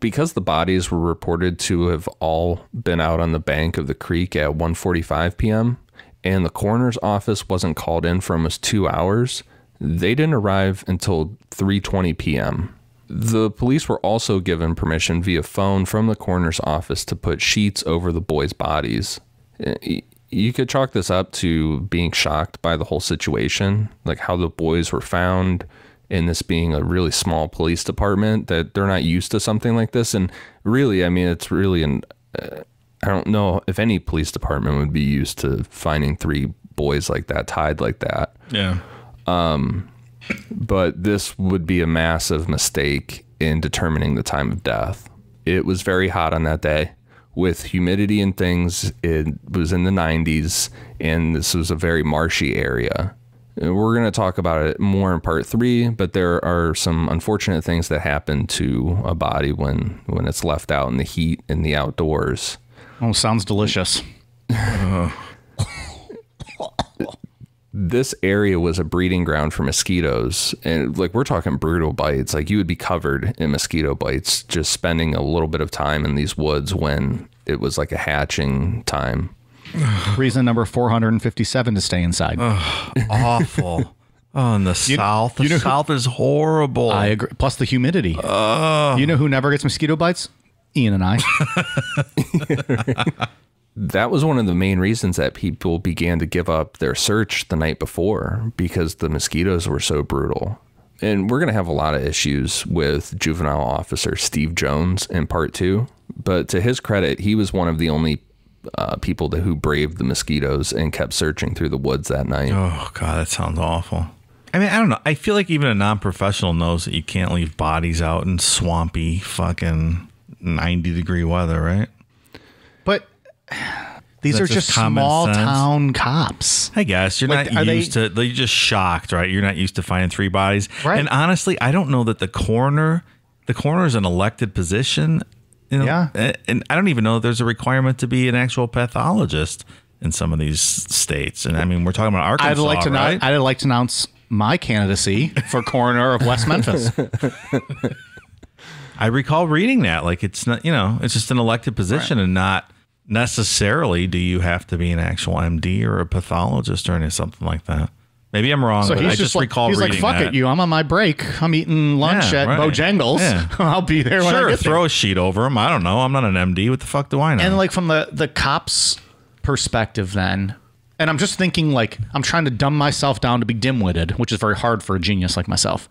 Speaker 2: Because the bodies were reported to have all been out on the bank of the creek at 1:45 p.m. and the coroner's office wasn't called in for almost 2 hours, they didn't arrive until 3:20 p.m. The police were also given permission via phone from the coroner's office to put sheets over the boys' bodies. You could chalk this up to being shocked by the whole situation, like how the boys were found, and this being a really small police department, that they're not used to something like this. And really, I mean, it's really I don't know if any police department would be used to finding 3 boys like that, tied like that.
Speaker 3: Yeah.
Speaker 2: But this would be a massive mistake in determining the time of death. It was very hot on that day. With humidity and things, it was in the 90s, and this was a very marshy area. We're going to talk about it more in part 3, but there are some unfortunate things that happen to a body when it's left out in the heat in the outdoors.
Speaker 1: Oh, sounds delicious.
Speaker 2: This area was a breeding ground for mosquitoes, and we're talking brutal bites. You would be covered in mosquito bites just spending a little bit of time in these woods when it was a hatching time.
Speaker 1: Reason number 457 to stay inside.
Speaker 3: Awful. Oh, in the South. The South is horrible.
Speaker 1: I agree. Plus the humidity. You know who never gets mosquito bites? Ian and I.
Speaker 2: That was one of the main reasons that people began to give up their search the night before, because the mosquitoes were so brutal. And we're going to have a lot of issues with juvenile officer Steve Jones in part 2. But to his credit, he was one of the only people who braved the mosquitoes and kept searching through the woods that night.
Speaker 3: Oh, God, that sounds awful. I mean, I don't know. I feel like even a non-professional knows that you can't leave bodies out in swampy fucking 90-degree weather, right?
Speaker 1: But these are just small town cops.
Speaker 3: I guess you're not used to. You're just shocked, right? You're not used to finding 3 bodies, right? And honestly, I don't know that the coroner is an elected position.
Speaker 1: Yeah,
Speaker 3: and I don't even know if there's a requirement to be an actual pathologist in some of these states. And I mean, we're talking about Arkansas.
Speaker 1: I'd like to announce my candidacy for coroner of West Memphis.
Speaker 3: I recall reading that. It's not, it's just an elected position, right, and not necessarily do you have to be an actual MD or a pathologist or something like that. Maybe I'm wrong, but I just recall reading that.
Speaker 1: He's like, fuck it, I'm on my break. I'm eating lunch at Bojangles. Yeah. I'll be there when I get
Speaker 3: throw a sheet over him. I don't know. I'm not an MD. What the fuck do I know?
Speaker 1: And from the cop's perspective then, and I'm just thinking I'm trying to dumb myself down to be dim-witted, which is very hard for a genius like myself.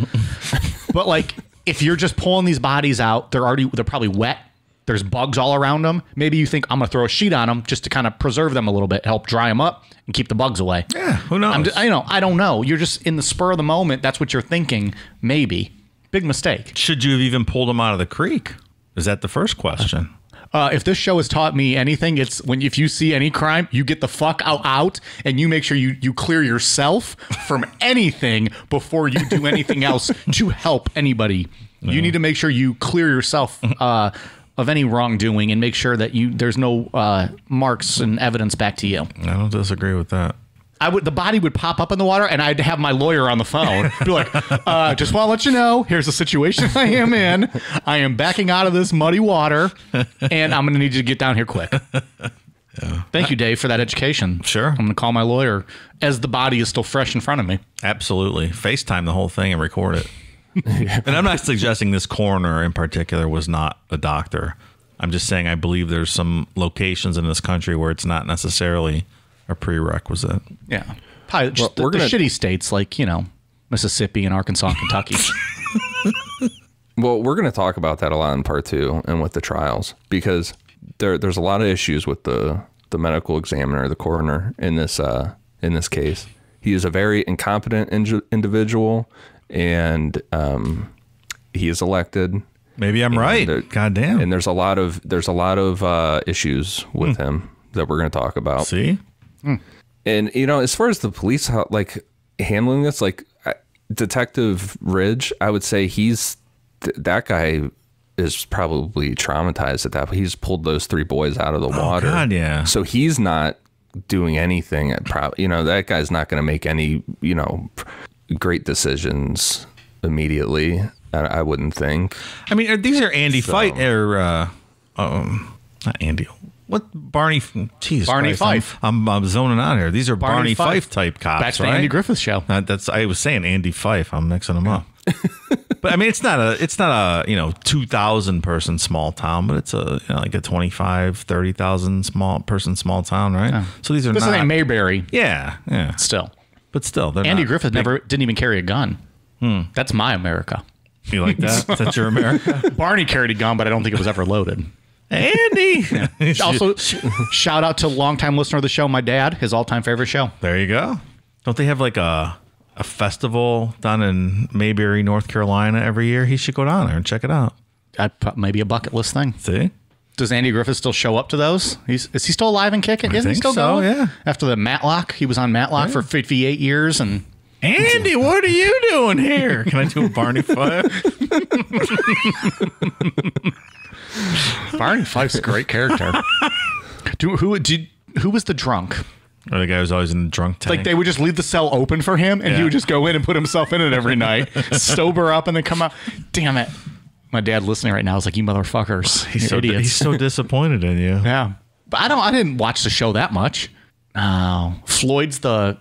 Speaker 1: But if you're just pulling these bodies out, they're probably wet. There's bugs all around them. Maybe you think I'm going to throw a sheet on them just to kind of preserve them a little bit, help dry them up and keep the bugs away.
Speaker 3: Yeah, who knows?
Speaker 1: I don't know. You're just in the spur of the moment. That's what you're thinking. Maybe. Big mistake.
Speaker 3: Should you have even pulled him out of the creek? Is that the first question?
Speaker 1: If this show has taught me anything, it's if you see any crime, you get the fuck out and you make sure you clear yourself from anything before you do anything else to help anybody. Yeah. You need to make sure you clear yourself of any wrongdoing and make sure that there's no marks and evidence back to you.
Speaker 3: I don't disagree with that.
Speaker 1: The body would pop up in the water, and I'd have my lawyer on the phone. Be like, just want to let you know, here's the situation I am in. I am backing out of this muddy water, and I'm going to need you to get down here quick. Yeah. Thank you, Dave, for that education.
Speaker 3: Sure.
Speaker 1: I'm going to call my lawyer as the body is still fresh in front of me.
Speaker 3: Absolutely. FaceTime the whole thing and record it. And I'm not suggesting this coroner in particular was not a doctor. I'm just saying I believe there's some locations in this country where it's not necessarily a prerequisite.
Speaker 1: Yeah. Probably just the shitty states like, Mississippi and Arkansas and Kentucky.
Speaker 2: Well, we're going to talk about that a lot in part 2 and with the trials, because there's a lot of issues with the medical examiner, the coroner in this case. He is a very incompetent individual, and he is elected.
Speaker 3: Maybe I'm right. God damn.
Speaker 2: And there's a lot of issues with him that we're going to talk about.
Speaker 3: See?
Speaker 2: And, as far as the police, handling this, Detective Ridge, I would say that guy is probably traumatized at that point. He's pulled those 3 boys out of the water.
Speaker 3: God, yeah.
Speaker 2: So he's not doing anything. That guy's not going to make any, great decisions immediately. I wouldn't think.
Speaker 3: I mean, these are Andy Fight or not Andy. What Barney? Jeez,
Speaker 1: Barney
Speaker 3: Christ,
Speaker 1: Fife.
Speaker 3: I'm zoning out here. These are Barney Fife type cops,
Speaker 1: Back to
Speaker 3: right?
Speaker 1: the Andy Griffith Show.
Speaker 3: I was saying Andy Fife. I'm mixing them up. But I mean, it's not a 2,000 person small town, but it's like a 25, 30,000 small town, right? Yeah. So these are
Speaker 1: this ain't Mayberry.
Speaker 3: Yeah.
Speaker 1: Still,
Speaker 3: they're
Speaker 1: Andy
Speaker 3: not
Speaker 1: Griffith didn't even carry a gun. That's my America.
Speaker 3: You like that? Is that your America?
Speaker 1: Barney carried a gun, but I don't think it was ever loaded.
Speaker 3: Andy.
Speaker 1: Yeah. Also, shout out to longtime listener of the show, my dad, his all-time favorite show.
Speaker 3: There you go. Don't they have like a festival down in Mayberry, North Carolina every year? He should go down there and check it out.
Speaker 1: Maybe a bucket list thing.
Speaker 3: See?
Speaker 1: Does Andy Griffith still show up to those? Is he still alive and kicking? Isn't he still going?
Speaker 3: Yeah.
Speaker 1: After the Matlock, he was on Matlock for 58 years. And
Speaker 3: Andy, what are you doing here? Can I do a Barney Fife?
Speaker 1: Barney Fife's a great character. Who was the drunk?
Speaker 3: Or the guy who's always in the drunk tank.
Speaker 1: Like they would just leave the cell open for him, and he would just go in and put himself in it every night, sober up, and then come out. Damn it! My dad listening right now is like, "You motherfuckers, idiots!"
Speaker 3: He's so disappointed in you.
Speaker 1: Yeah, but I didn't watch the show that much. Floyd's the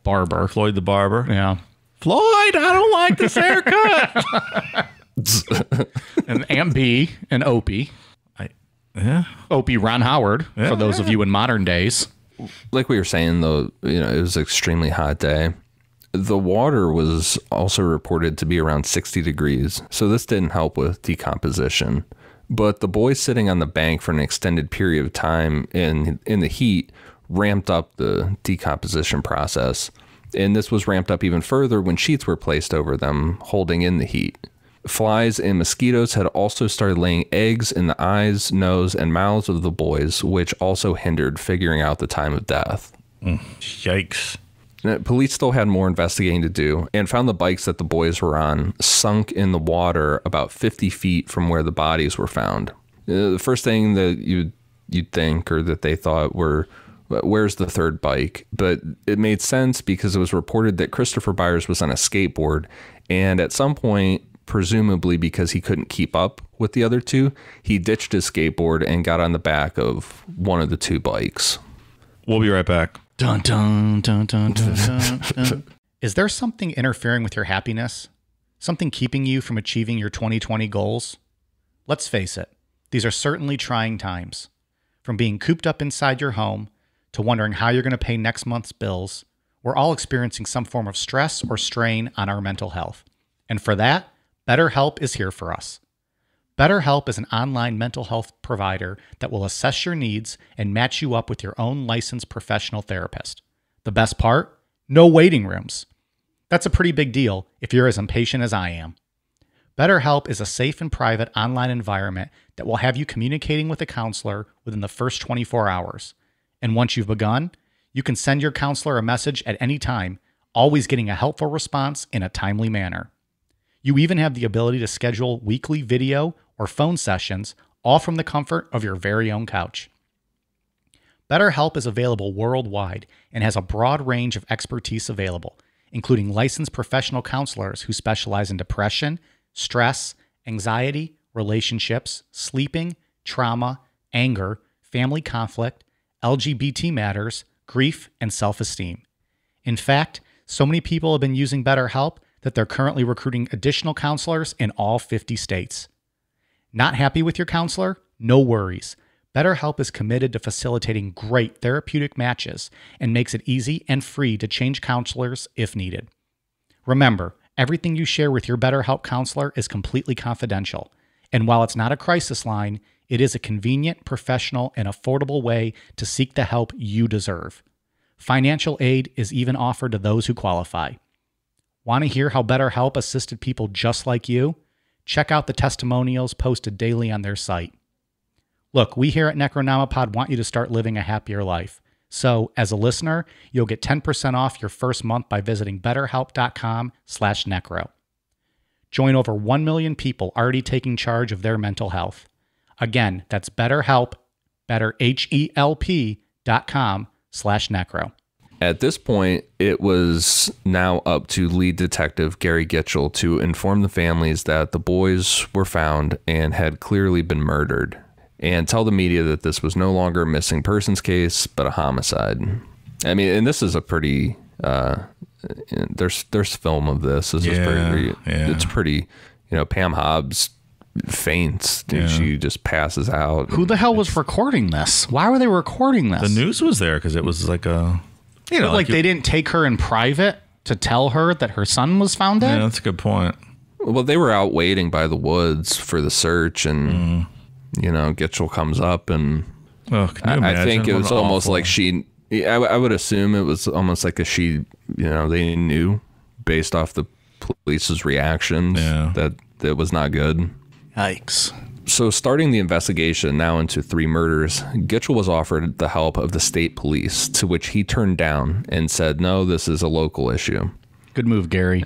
Speaker 1: barber.
Speaker 3: Floyd the barber.
Speaker 1: Yeah.
Speaker 3: Floyd, I don't like this haircut.
Speaker 1: And Aunt B and Opie. Opie Ron Howard, for those of you in modern days.
Speaker 2: Like we were saying, though, it was an extremely hot day. The water was also reported to be around 60 degrees, so this didn't help with decomposition. But the boys sitting on the bank for an extended period of time in the heat ramped up the decomposition process. And this was ramped up even further when sheets were placed over them, holding in the heat. Flies and mosquitoes had also started laying eggs in the eyes, nose, and mouths of the boys, which also hindered figuring out the time of death.
Speaker 3: Yikes.
Speaker 2: Police still had more investigating to do and found the bikes that the boys were on sunk in the water about 50 feet from where the bodies were found. The first thing that you'd think, or that they thought, were, where's the third bike? But it made sense because it was reported that Christopher Byers was on a skateboard, and at some point, presumably because he couldn't keep up with the other two, he ditched his skateboard and got on the back of one of the 2 bikes.
Speaker 3: We'll be right back.
Speaker 1: Dun, dun, dun, dun, dun, dun, dun. Is there something interfering with your happiness? Something keeping you from achieving your 2020 goals? Let's face it, these are certainly trying times. From being cooped up inside your home to wondering how you're going to pay next month's bills, we're all experiencing some form of stress or strain on our mental health. And for that, BetterHelp is here for us. BetterHelp is an online mental health provider that will assess your needs and match you up with your own licensed professional therapist. The best part? No waiting rooms. That's a pretty big deal if you're as impatient as I am. BetterHelp is a safe and private online environment that will have you communicating with a counselor within the first 24 hours. And once you've begun, you can send your counselor a message at any time, always getting a helpful response in a timely manner. You even have the ability to schedule weekly video or phone sessions, all from the comfort of your very own couch. BetterHelp is available worldwide and has a broad range of expertise available, including licensed professional counselors who specialize in depression, stress, anxiety, relationships, sleeping, trauma, anger, family conflict, LGBT matters, grief, and self-esteem. In fact, so many people have been using BetterHelp that they're currently recruiting additional counselors in all 50 states. Not happy with your counselor? No worries. BetterHelp is committed to facilitating great therapeutic matches and makes it easy and free to change counselors if needed. Remember, everything you share with your BetterHelp counselor is completely confidential. And while it's not a crisis line, it is a convenient, professional, and affordable way to seek the help you deserve. Financial aid is even offered to those who qualify. Want to hear how BetterHelp assisted people just like you? Check out the testimonials posted daily on their site. Look, we here at Necronomipod want you to start living a happier life. So, as a listener, you'll get 10% off your first month by visiting betterhelp.com/necro. Join over 1 million people already taking charge of their mental health. Again, that's BetterHelp, betterhelp.com/necro.
Speaker 2: At this point, it was now up to lead detective Gary Gitchell to inform the families that the boys were found and had clearly been murdered, and tell the media that this was no longer a missing persons case, but a homicide. I mean, and this is a pretty, there's film of this. This is pretty, it's pretty, Pam Hobbs faints. She just passes out.
Speaker 1: Who the hell was recording this? Why were they recording this?
Speaker 3: The news was there because it was like a...
Speaker 1: like they didn't take her in private to tell her that her son was found dead?
Speaker 3: Yeah, that's a good point.
Speaker 2: Well, they were out waiting by the woods for the search, and, Gitchell comes up, and I think it was almost like I would assume it was almost like they knew based off the police's reactions that it was not good.
Speaker 1: Yikes.
Speaker 2: So starting the investigation now into 3 murders, Gitchell was offered the help of the state police, to which he turned down and said, no, this is a local issue.
Speaker 1: Good move, Gary.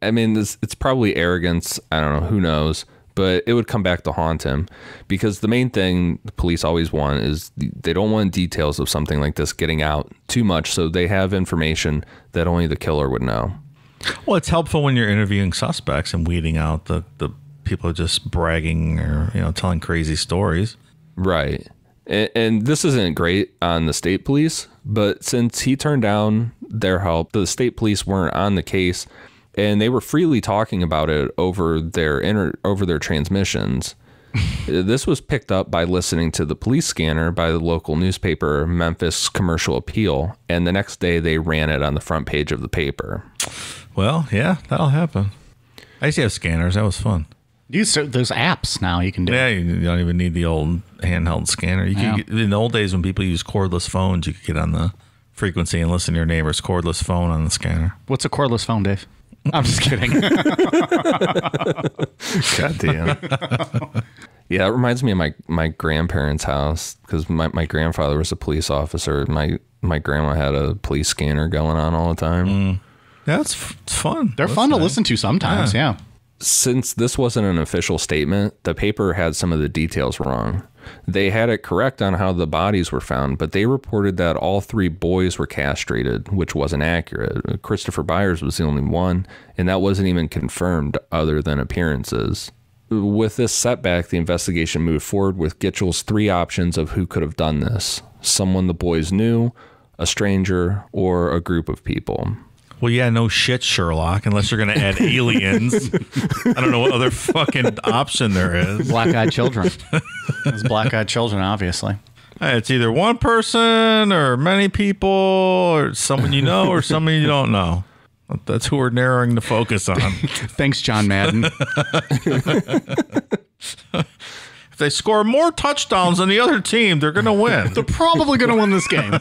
Speaker 2: I mean, it's probably arrogance. I don't know. Who knows? But it would come back to haunt him, because the main thing the police always want is they don't want details of something like this getting out too much, so they have information that only the killer would know.
Speaker 3: Well, it's helpful when you're interviewing suspects and weeding out the people just bragging or telling crazy stories.
Speaker 2: Right. And this isn't great on the state police, but since he turned down their help, the state police weren't on the case, and they were freely talking about it over their transmissions. This was picked up by listening to the police scanner by the local newspaper, Memphis Commercial Appeal, and the next day they ran it on the front page of the paper. Well, yeah, that'll happen. I used to have scanners. That was fun.
Speaker 1: There's apps now you can do.
Speaker 3: Yeah, you don't even need the old handheld scanner. In the old days when people used cordless phones, you could get on the frequency and listen to your neighbor's cordless phone on the scanner.
Speaker 1: What's a cordless phone, Dave? I'm just kidding.
Speaker 2: God damn. Yeah, it reminds me of my grandparents' house, because my grandfather was a police officer. My grandma had a police scanner going on all the time.
Speaker 3: Yeah, it's fun.
Speaker 1: They're fun to listen to sometimes, yeah.
Speaker 2: Since this wasn't an official statement, the paper had some of the details wrong. They had it correct on how the bodies were found, but they reported that all 3 boys were castrated, which wasn't accurate. Christopher Byers was the only one, and that wasn't even confirmed other than appearances. With this setback, the investigation moved forward with Gitchell's 3 options of who could have done this: someone the boys knew, a stranger, or a group of people.
Speaker 3: Well, yeah, no shit, Sherlock, unless you're going to add aliens. I don't know what other fucking option there is.
Speaker 1: Black-eyed children. It's black-eyed children, obviously.
Speaker 3: It's either one person or many people or someone you know or someone you don't know. That's who we're narrowing the focus on.
Speaker 1: Thanks, John Madden.
Speaker 3: If they score more touchdowns than the other team, they're going to win.
Speaker 1: They're probably going to win this game.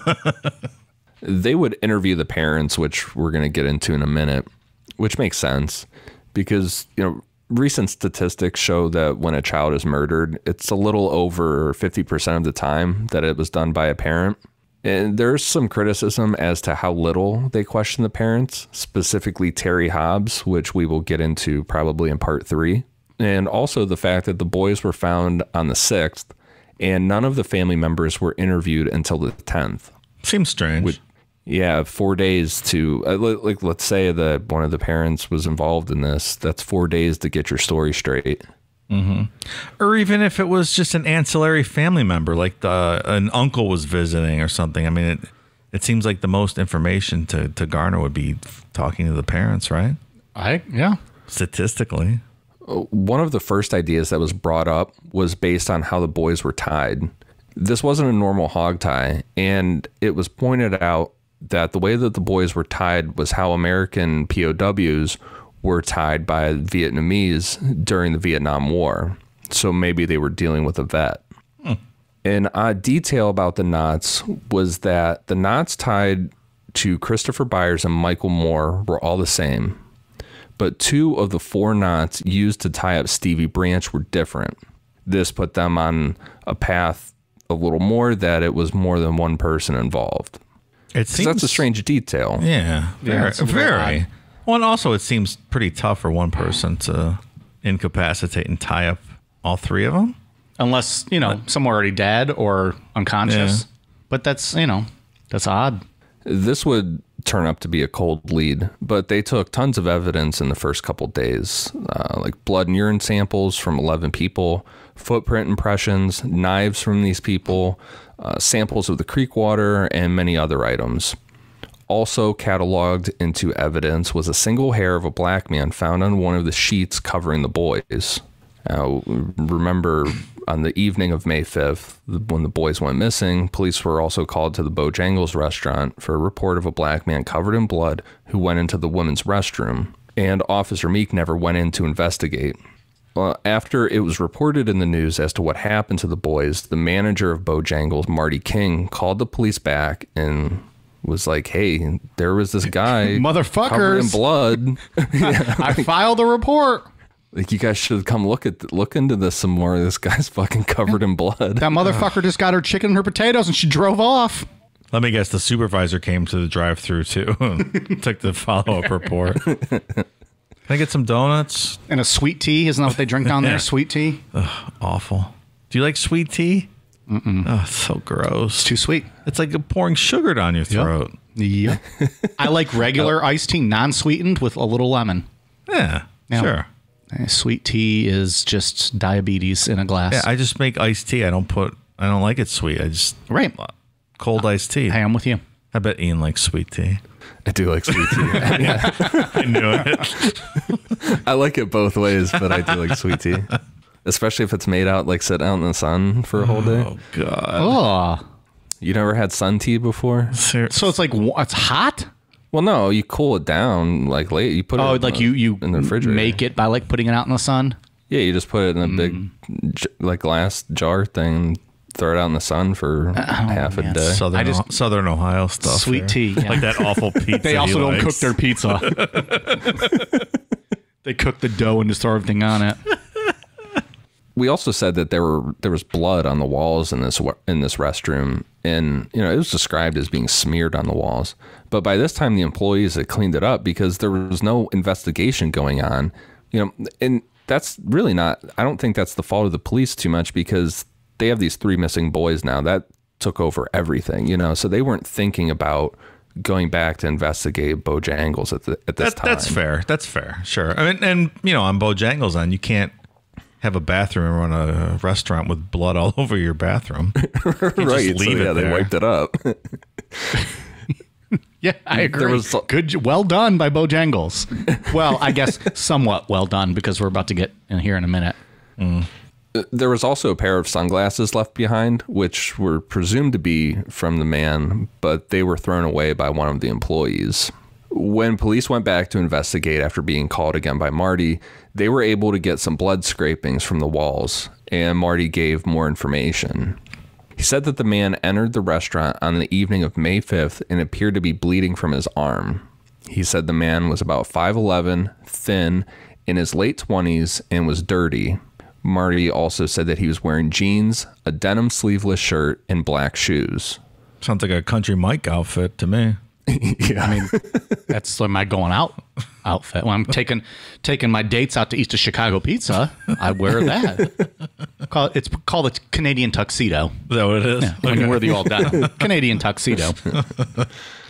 Speaker 2: They would interview the parents, which we're going to get into in a minute, which makes sense because, recent statistics show that when a child is murdered, it's a little over 50% of the time that it was done by a parent. And there's some criticism as to how little they question the parents, specifically Terry Hobbs, which we will get into probably in part 3. And also the fact that the boys were found on the 6th and none of the family members were interviewed until the 10th.
Speaker 3: Seems strange.
Speaker 2: Yeah, 4 days to, like, let's say that one of the parents was involved in this. That's 4 days to get your story straight.
Speaker 3: Mm-hmm. Or even if it was just an ancillary family member, like an uncle was visiting or something. I mean, it seems like the most information to garner would be talking to the parents, right?
Speaker 1: Yeah.
Speaker 3: Statistically.
Speaker 2: One of the first ideas that was brought up was based on how the boys were tied. This wasn't a normal hog tie, and it was pointed out that the way that the boys were tied was how American POWs were tied by Vietnamese during the Vietnam War. So maybe they were dealing with a vet. An odd detail about the knots was that the knots tied to Christopher Byers and Michael Moore were all the same. But 2 of the 4 knots used to tie up Stevie Branch were different. This put them on a path a little more that it was more than one person involved.
Speaker 3: It seems
Speaker 2: that's a strange detail.
Speaker 3: Yeah, very. Well, and also it seems pretty tough for one person to incapacitate and tie up all 3 of them.
Speaker 1: Unless, some are already dead or unconscious. Yeah. But that's, that's odd.
Speaker 2: This would turn up to be a cold lead, but they took tons of evidence in the first couple days, like blood and urine samples from 11 people, footprint impressions, knives from these people, samples of the creek water, and many other items. Also cataloged into evidence was a single hair of a black man found on one of the sheets covering the boys. Now, remember, on the evening of May 5th, when the boys went missing, police were also called to the Bojangles restaurant for a report of a black man covered in blood who went into the women's restroom, and Officer Meek never went in to investigate. After it was reported in the news as to what happened to the boys, the manager of Bojangles, Marty King, called the police back and was like, hey, there was this guy covered in blood.
Speaker 1: I filed a report.
Speaker 2: Like, you guys should come look into this some more. This guy's fucking covered in blood.
Speaker 1: That motherfucker just got her chicken and her potatoes and she drove off.
Speaker 3: Let me guess, the supervisor came to the drive-thru too and took the follow-up report. Can I get some donuts?
Speaker 1: And a sweet tea? Isn't that what they drink down there? Sweet tea?
Speaker 3: Ugh, awful. Do you like sweet tea? Mm-mm. Oh, it's so gross.
Speaker 1: It's too sweet.
Speaker 3: It's like pouring sugar down your throat.
Speaker 1: Yep. I like regular iced tea, non-sweetened with a little lemon.
Speaker 3: Yeah. Sure.
Speaker 1: Sweet tea is just diabetes in a glass.
Speaker 3: Yeah, I just make iced tea. I don't like it sweet. I just cold iced tea.
Speaker 1: Hey, I'm with you.
Speaker 3: I bet Ian likes sweet tea.
Speaker 2: I do like sweet tea.
Speaker 3: I knew it.
Speaker 2: I like it both ways, but I do like sweet tea. Especially if it's made out, like, sit out in the sun for a whole day.
Speaker 3: Oh, God.
Speaker 1: Oh.
Speaker 2: You never had sun tea before?
Speaker 1: So it's like, it's hot?
Speaker 2: Well, no, you cool it down, like, late. You put it
Speaker 1: like you
Speaker 2: in the refrigerator.
Speaker 1: Make it by, like, putting it out in the sun?
Speaker 2: Yeah, you just put it in a big, like, glass jar thing, throw it out in the sun for half a day.
Speaker 3: Southern Ohio stuff.
Speaker 1: Sweet tea. Yeah.
Speaker 3: Like that awful pizza.
Speaker 1: They also don't cook their pizza. They cook the dough and just throw everything on it.
Speaker 2: We also said that there was blood on the walls in this restroom, and it was described as being smeared on the walls. But by this time, the employees had cleaned it up because there was no investigation going on. And that's really not. I don't think that's the fault of the police too much because they have these 3 missing boys now. That took over everything. So they weren't thinking about going back to investigate Bojangles at this time.
Speaker 3: That's fair. Sure. I mean, and on Bojangles end, you can't have a bathroom and run a restaurant with blood all over your bathroom.
Speaker 2: Right. They wiped it up.
Speaker 1: Yeah, I agree. Well done by Bojangles. Well, I guess somewhat well done because we're about to get in here in a minute.
Speaker 2: There was also a pair of sunglasses left behind, which were presumed to be from the man, but they were thrown away by one of the employees. When police went back to investigate after being called again by Marty, they were able to get some blood scrapings from the walls, and Marty gave more information. He said that the man entered the restaurant on the evening of May 5th and appeared to be bleeding from his arm. He said the man was about 5'11", thin, in his late 20s, and was dirty. Marty also said that he was wearing jeans, a denim sleeveless shirt, and black shoes.
Speaker 3: Sounds like a Country Mike outfit to me.
Speaker 2: Yeah.
Speaker 1: I mean, that's my going out outfit. When I'm taking my dates out to East of Chicago Pizza, I wear that. It's called a Canadian tuxedo.
Speaker 3: Is that what it is?
Speaker 1: Yeah, when you wear the all denim Canadian tuxedo.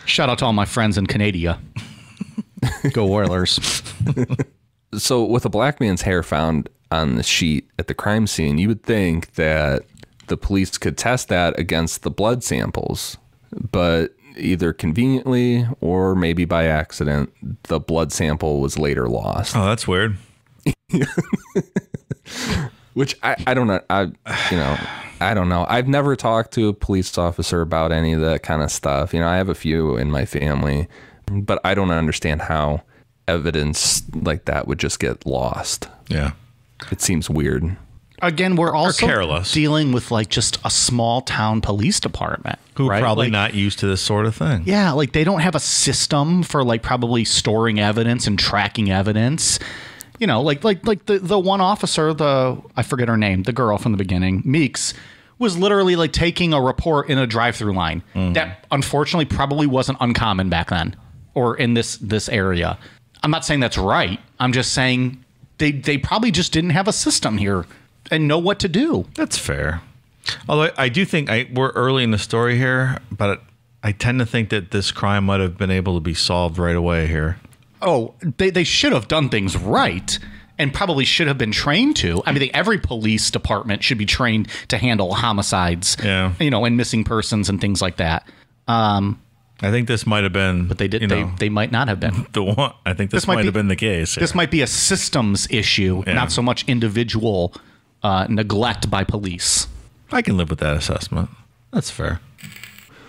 Speaker 1: Shout out to all my friends in Canada. Go Oilers.
Speaker 2: So with a black man's hair found on the sheet at the crime scene, you would think that the police could test that against the blood samples, but either conveniently or maybe by accident, the blood sample was later lost.
Speaker 3: Oh, that's weird.
Speaker 2: Which I don't know. I don't know. I've never talked to a police officer about any of that kind of stuff. I have a few in my family, but I don't understand how evidence like that would just get lost.
Speaker 3: Yeah.
Speaker 2: It seems weird.
Speaker 1: Again, we're also
Speaker 3: careless.
Speaker 1: dealing with like just a small town police department
Speaker 3: Who
Speaker 1: right?
Speaker 3: probably
Speaker 1: like,
Speaker 3: not used to this sort of thing.
Speaker 1: Yeah, like they don't have a system for like probably storing evidence and tracking evidence. Like the one officer, I forget her name, the girl from the beginning, Meeks, was literally like taking a report in a drive-through line. That unfortunately probably wasn't uncommon back then or in this area. I'm not saying that's right. I'm just saying they probably just didn't have a system here and know what to do.
Speaker 3: That's fair. Although I do think we're early in the story here, but I tend to think that this crime might have been able to be solved right away here.
Speaker 1: Oh, they should have done things right and probably should have been trained to. I mean, every police department should be trained to handle homicides, and missing persons and things like that.
Speaker 3: I think this might have been,
Speaker 1: but they did. They might not have been
Speaker 3: the one. I think this might have been the case here.
Speaker 1: This might be a systems issue, not so much individual neglect by police.
Speaker 3: I can live with that assessment. That's fair.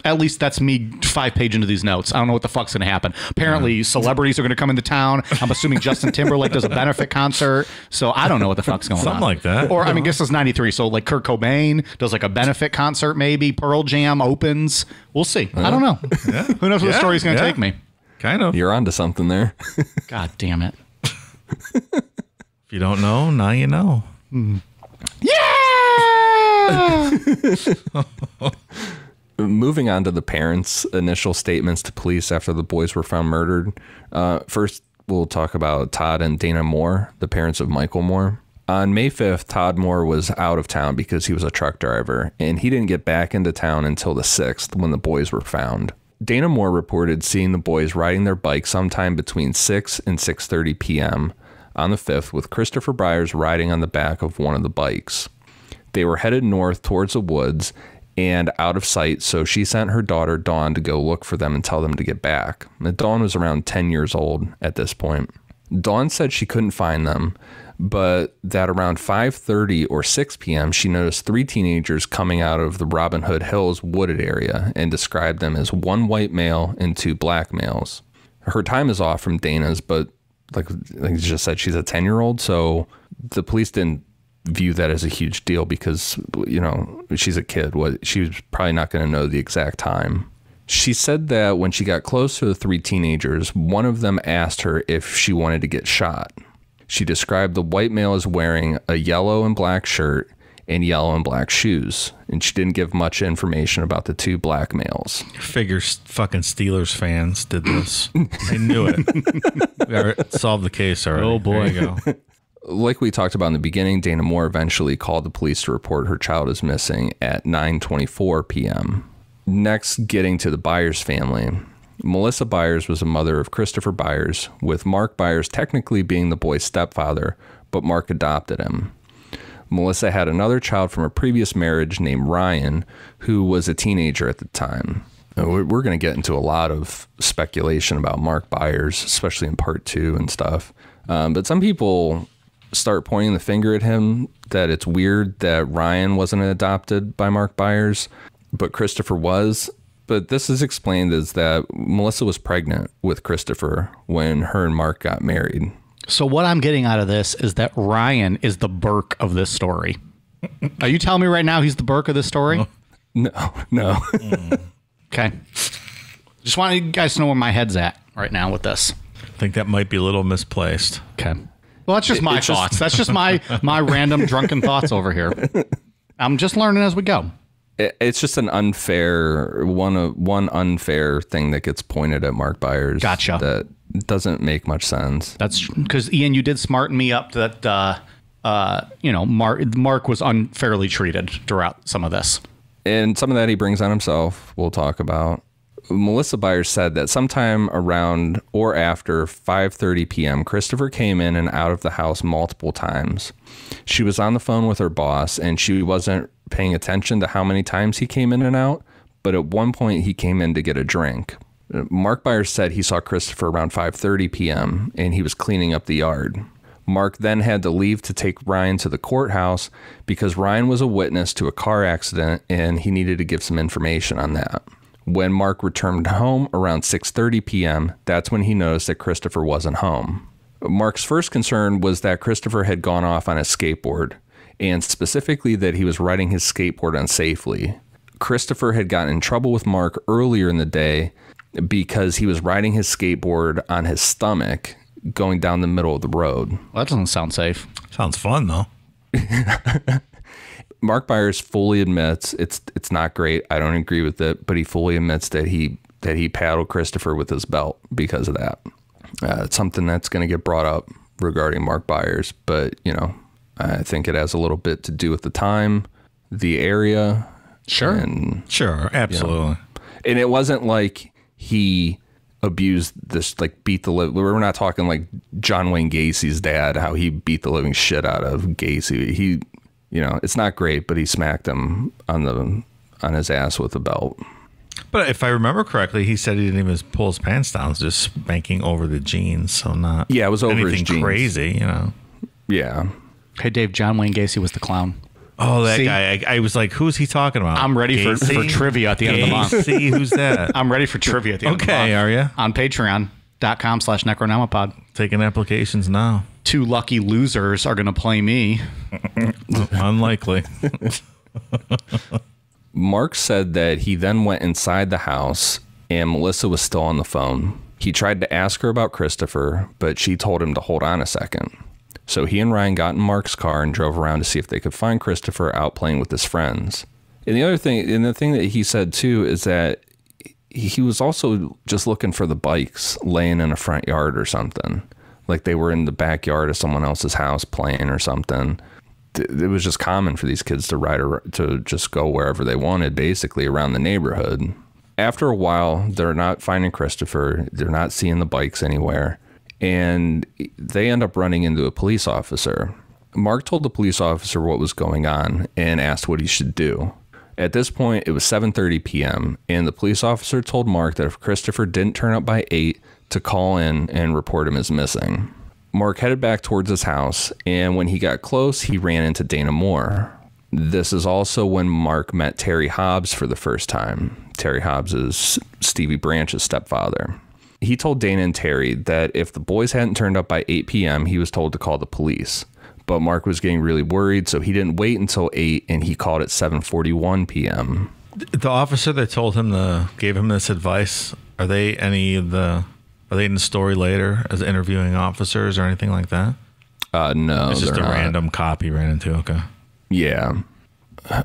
Speaker 1: At least that's me 5 pages into these notes. I don't know what the fuck's going to happen. Apparently, celebrities are going to come into town. I'm assuming Justin Timberlake does a benefit concert. So I don't know what the fuck's going on.
Speaker 3: Something like that.
Speaker 1: Or, I mean, guess it's 93. So like Kurt Cobain does like a benefit concert maybe. Pearl Jam opens. We'll see. I don't know.
Speaker 3: Yeah.
Speaker 1: Who knows where the story's going to take me.
Speaker 3: Kind of.
Speaker 2: You're onto something there.
Speaker 1: God damn it.
Speaker 3: If you don't know, now you know.
Speaker 1: Yeah!
Speaker 2: Moving on to the parents' initial statements to police after the boys were found murdered. First, we'll talk about Todd and Dana Moore, the parents of Michael Moore. On May 5th, Todd Moore was out of town because he was a truck driver, and he didn't get back into town until the 6th when the boys were found. Dana Moore reported seeing the boys riding their bike sometime between 6 and 6:30 p.m. on the 5th, with Christopher Byers riding on the back of one of the bikes. They were headed north towards the woods and out of sight, so she sent her daughter Dawn to go look for them and tell them to get back. Dawn was around 10 years old at this point. Dawn said she couldn't find them, but that around 5:30 or 6 p.m., she noticed 3 teenagers coming out of the Robin Hood Hills wooded area and described them as 1 white male and 2 black males. Her time is off from Dana's, but like you just said, she's a 10-year-old, so the police didn't view that as a huge deal because, she's a kid. She was probably not going to know the exact time. She said that when she got close to the 3 teenagers, one of them asked her if she wanted to get shot. She described the white male as wearing a yellow and black shirt and yellow and black shoes, and she didn't give much information about the 2 black males.
Speaker 3: Figures fucking Steelers fans did this. I knew it. We solved the case already.
Speaker 1: Oh, boy.
Speaker 3: There you go.
Speaker 2: Like we talked about in the beginning, Dana Moore eventually called the police to report her child is missing at 9:24 p.m. Next, getting to the Byers family. Melissa Byers was a mother of Christopher Byers, with Mark Byers technically being the boy's stepfather, but Mark adopted him. Melissa had another child from a previous marriage named Ryan, who was a teenager at the time. We're going to get into a lot of speculation about Mark Byers, especially in part 2 and stuff. But some people start pointing the finger at him that it's weird that Ryan wasn't adopted by Mark Byers, but Christopher was. But this is explained as that Melissa was pregnant with Christopher when her and Mark got married.
Speaker 1: So what I'm getting out of this is that Ryan is the Burke of this story. Are you telling me right now he's the Burke of this story?
Speaker 2: No.
Speaker 1: Okay. Just want you guys to know where my head's at right now with this.
Speaker 3: I think that might be a little misplaced.
Speaker 1: Okay. Well, that's just my thoughts. That's just my random drunken thoughts over here. I'm just learning as we go.
Speaker 2: It's just an unfair one unfair thing that gets pointed at Mark Byers.
Speaker 1: Gotcha.
Speaker 2: That doesn't make much sense.
Speaker 1: That's because Ian, you did smarten me up that Mark was unfairly treated throughout some of this,
Speaker 2: and some of that he brings on himself. We'll talk about. Melissa Byers said that sometime around or after 5:30 p.m., Christopher came in and out of the house multiple times. She was on the phone with her boss, and she wasn't paying attention to how many times he came in and out, but at one point he came in to get a drink. Mark Byers said he saw Christopher around 5:30 p.m., and he was cleaning up the yard. Mark then had to leave to take Ryan to the courthouse because Ryan was a witness to a car accident, and he needed to give some information on that. When Mark returned home around 6:30 p.m., that's when he noticed that Christopher wasn't home. Mark's first concern was that Christopher had gone off on a skateboard, and specifically that he was riding his skateboard unsafely. Christopher had gotten in trouble with Mark earlier in the day because he was riding his skateboard on his stomach going down the middle of the road.
Speaker 1: Well, that doesn't sound safe.
Speaker 3: Sounds fun, though.
Speaker 2: Mark Byers fully admits it's not great. I don't agree with it, but he fully admits that he paddled Christopher with his belt because of that. It's something that's going to get brought up regarding Mark Byers, but I think it has a little bit to do with the time, the area.
Speaker 1: Sure.
Speaker 3: Sure, absolutely.
Speaker 2: And it wasn't like he abused this, like beat the we're not talking like John Wayne Gacy's dad, how he beat the living shit out of Gacy. He, it's not great, but he smacked him on his ass with a belt.
Speaker 3: But if I remember correctly, he said he didn't even pull his pants down, just spanking over the jeans. So not
Speaker 2: it was over
Speaker 3: anything
Speaker 2: his jeans.
Speaker 3: Crazy,
Speaker 2: Yeah.
Speaker 1: Hey, Dave, John Wayne Gacy was the clown.
Speaker 3: Oh, that guy. I was like, who's he talking about?
Speaker 1: I'm ready for trivia at the end of the month.
Speaker 3: See, who's that?
Speaker 1: I'm ready for trivia at the end of the month.
Speaker 3: Okay, are you?
Speaker 1: On patreon.com/necronomipod.
Speaker 3: Taking applications now.
Speaker 1: 2 lucky losers are going to play me.
Speaker 3: Unlikely.
Speaker 2: Mark said that he then went inside the house and Melissa was still on the phone. He tried to ask her about Christopher, but she told him to hold on a second. So he and Ryan got in Mark's car and drove around to see if they could find Christopher out playing with his friends. And the thing that he said too is that he was also just looking for the bikes laying in a front yard or something. Like they were in the backyard of someone else's house playing or something. It was just common for these kids to just go wherever they wanted, basically around the neighborhood. After a while, they're not finding Christopher. They're not seeing the bikes anywhere. And they end up running into a police officer. Mark told the police officer what was going on and asked what he should do. At this point, it was 7:30 p.m. and the police officer told Mark that if Christopher didn't turn up by 8, to call in and report him as missing. Mark headed back towards his house, and when he got close, he ran into Dana Moore. This is also when Mark met Terry Hobbs for the first time. Terry Hobbs is Stevie Branch's stepfather. He told Dana and Terry that if the boys hadn't turned up by 8 p.m., he was told to call the police. But Mark was getting really worried, so he didn't wait until 8, and he called at 7:41 p.m.
Speaker 3: The officer that gave him this advice, are they in the story later as interviewing officers or anything like that?
Speaker 2: No,
Speaker 3: it's just a
Speaker 2: not.
Speaker 3: random cop he ran into. Okay.
Speaker 2: Yeah.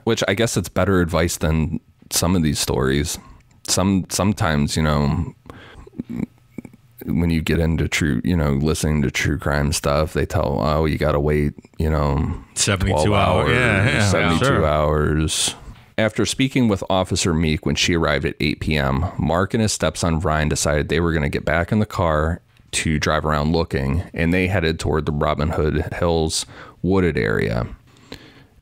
Speaker 2: Which I guess it's better advice than some of these stories. Sometimes, when you get into listening to true crime stuff, they tell, you got to wait,
Speaker 3: 72 hours. Yeah,
Speaker 2: 72
Speaker 3: sure.
Speaker 2: hours. After speaking with Officer Meek when she arrived at 8 p.m., Mark and his stepson Ryan decided they were going to get back in the car to drive around looking, and they headed toward the Robin Hood Hills wooded area.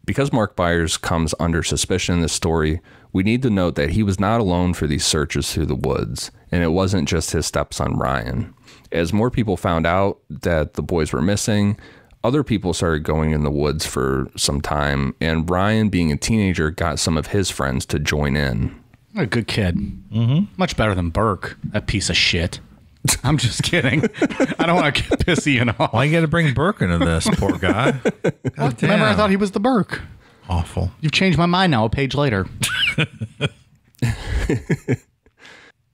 Speaker 2: Because Mark Byers comes under suspicion in this story, we need to note that he was not alone for these searches through the woods, and it wasn't just his stepson Ryan. As more people found out that the boys were missing, other people started going in the woods for some time, and Ryan, being a teenager, got some of his friends to join in.
Speaker 1: A good kid. Mm-hmm. Much better than Burke, that piece of shit. I'm just kidding. I don't want to get pissy and all.
Speaker 3: Why you got to bring Burke into this, poor guy?
Speaker 1: Remember, I thought he was the Burke.
Speaker 3: Awful.
Speaker 1: You've changed my mind now a page later.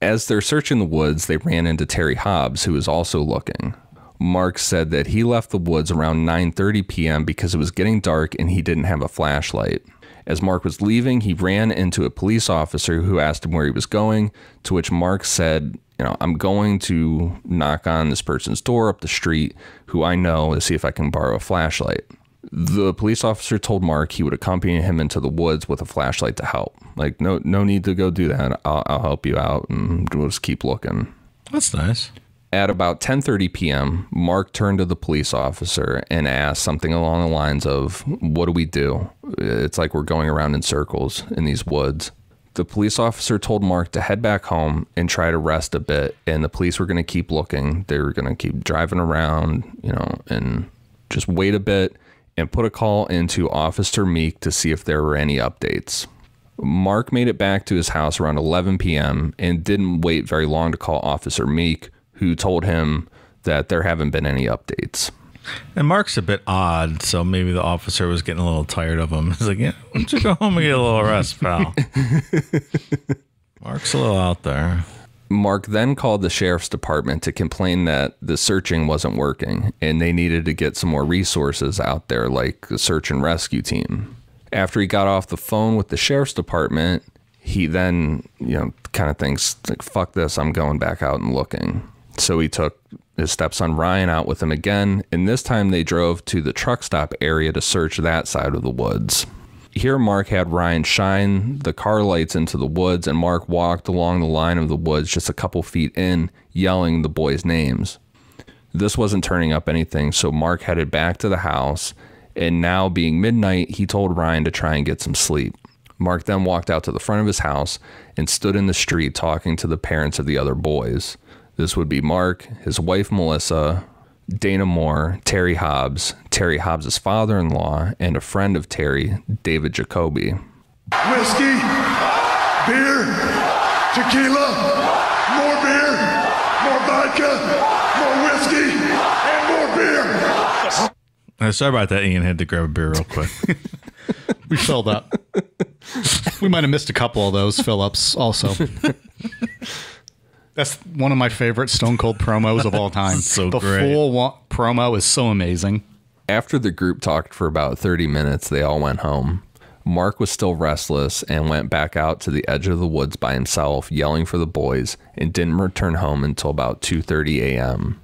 Speaker 2: As they're searching the woods, they ran into Terry Hobbs, who was also looking. Mark said that he left the woods around 9:30 p.m. because it was getting dark and he didn't have a flashlight. As Mark was leaving, he ran into a police officer who asked him where he was going, to which Mark said, I'm going to knock on this person's door up the street who I know to see if I can borrow a flashlight. The police officer told Mark he would accompany him into the woods with a flashlight to help. Like, no need to go do that. I'll help you out and we'll just keep looking.
Speaker 3: That's nice.
Speaker 2: At about 10:30 p.m., Mark turned to the police officer and asked something along the lines of, what do we do? It's like we're going around in circles in these woods. The police officer told Mark to head back home and try to rest a bit, and the police were going to keep looking. They were going to keep driving around, and just wait a bit and put a call into Officer Meek to see if there were any updates. Mark made it back to his house around 11 p.m. and didn't wait very long to call Officer Meek, who told him that there haven't been any updates.
Speaker 3: And Mark's a bit odd, so maybe the officer was getting a little tired of him. He's like, yeah, why don't you go home and get a little rest, pal? Mark's a little out there.
Speaker 2: Mark then called the sheriff's department to complain that the searching wasn't working and they needed to get some more resources out there, like a search and rescue team. After he got off the phone with the sheriff's department, he then, kind of thinks, like, fuck this, I'm going back out and looking. So he took his stepson Ryan out with him again, and this time they drove to the truck stop area to search that side of the woods. Here, Mark had Ryan shine the car lights into the woods, and Mark walked along the line of the woods just a couple feet in, yelling the boys' names. This wasn't turning up anything, so Mark headed back to the house, and now being midnight, he told Ryan to try and get some sleep. Mark then walked out to the front of his house and stood in the street talking to the parents of the other boys. This would be Mark, his wife Melissa, Dana Moore, Terry Hobbs, Terry Hobbs' father-in-law, and a friend of Terry, David Jacoby.
Speaker 5: Whiskey, beer, tequila, more beer, more vodka, more whiskey, and more beer.
Speaker 3: Sorry about that, Ian. Had to grab a beer real quick.
Speaker 1: We filled up. We might have missed a couple of those fill-ups also. That's one of my favorite Stone Cold promos of all time.
Speaker 3: So
Speaker 1: the
Speaker 3: great.
Speaker 1: full promo is so amazing.
Speaker 2: After the group talked for about 30 minutes, they all went home. Mark was still restless and went back out to the edge of the woods by himself, yelling for the boys, and didn't return home until about 2:30 a.m.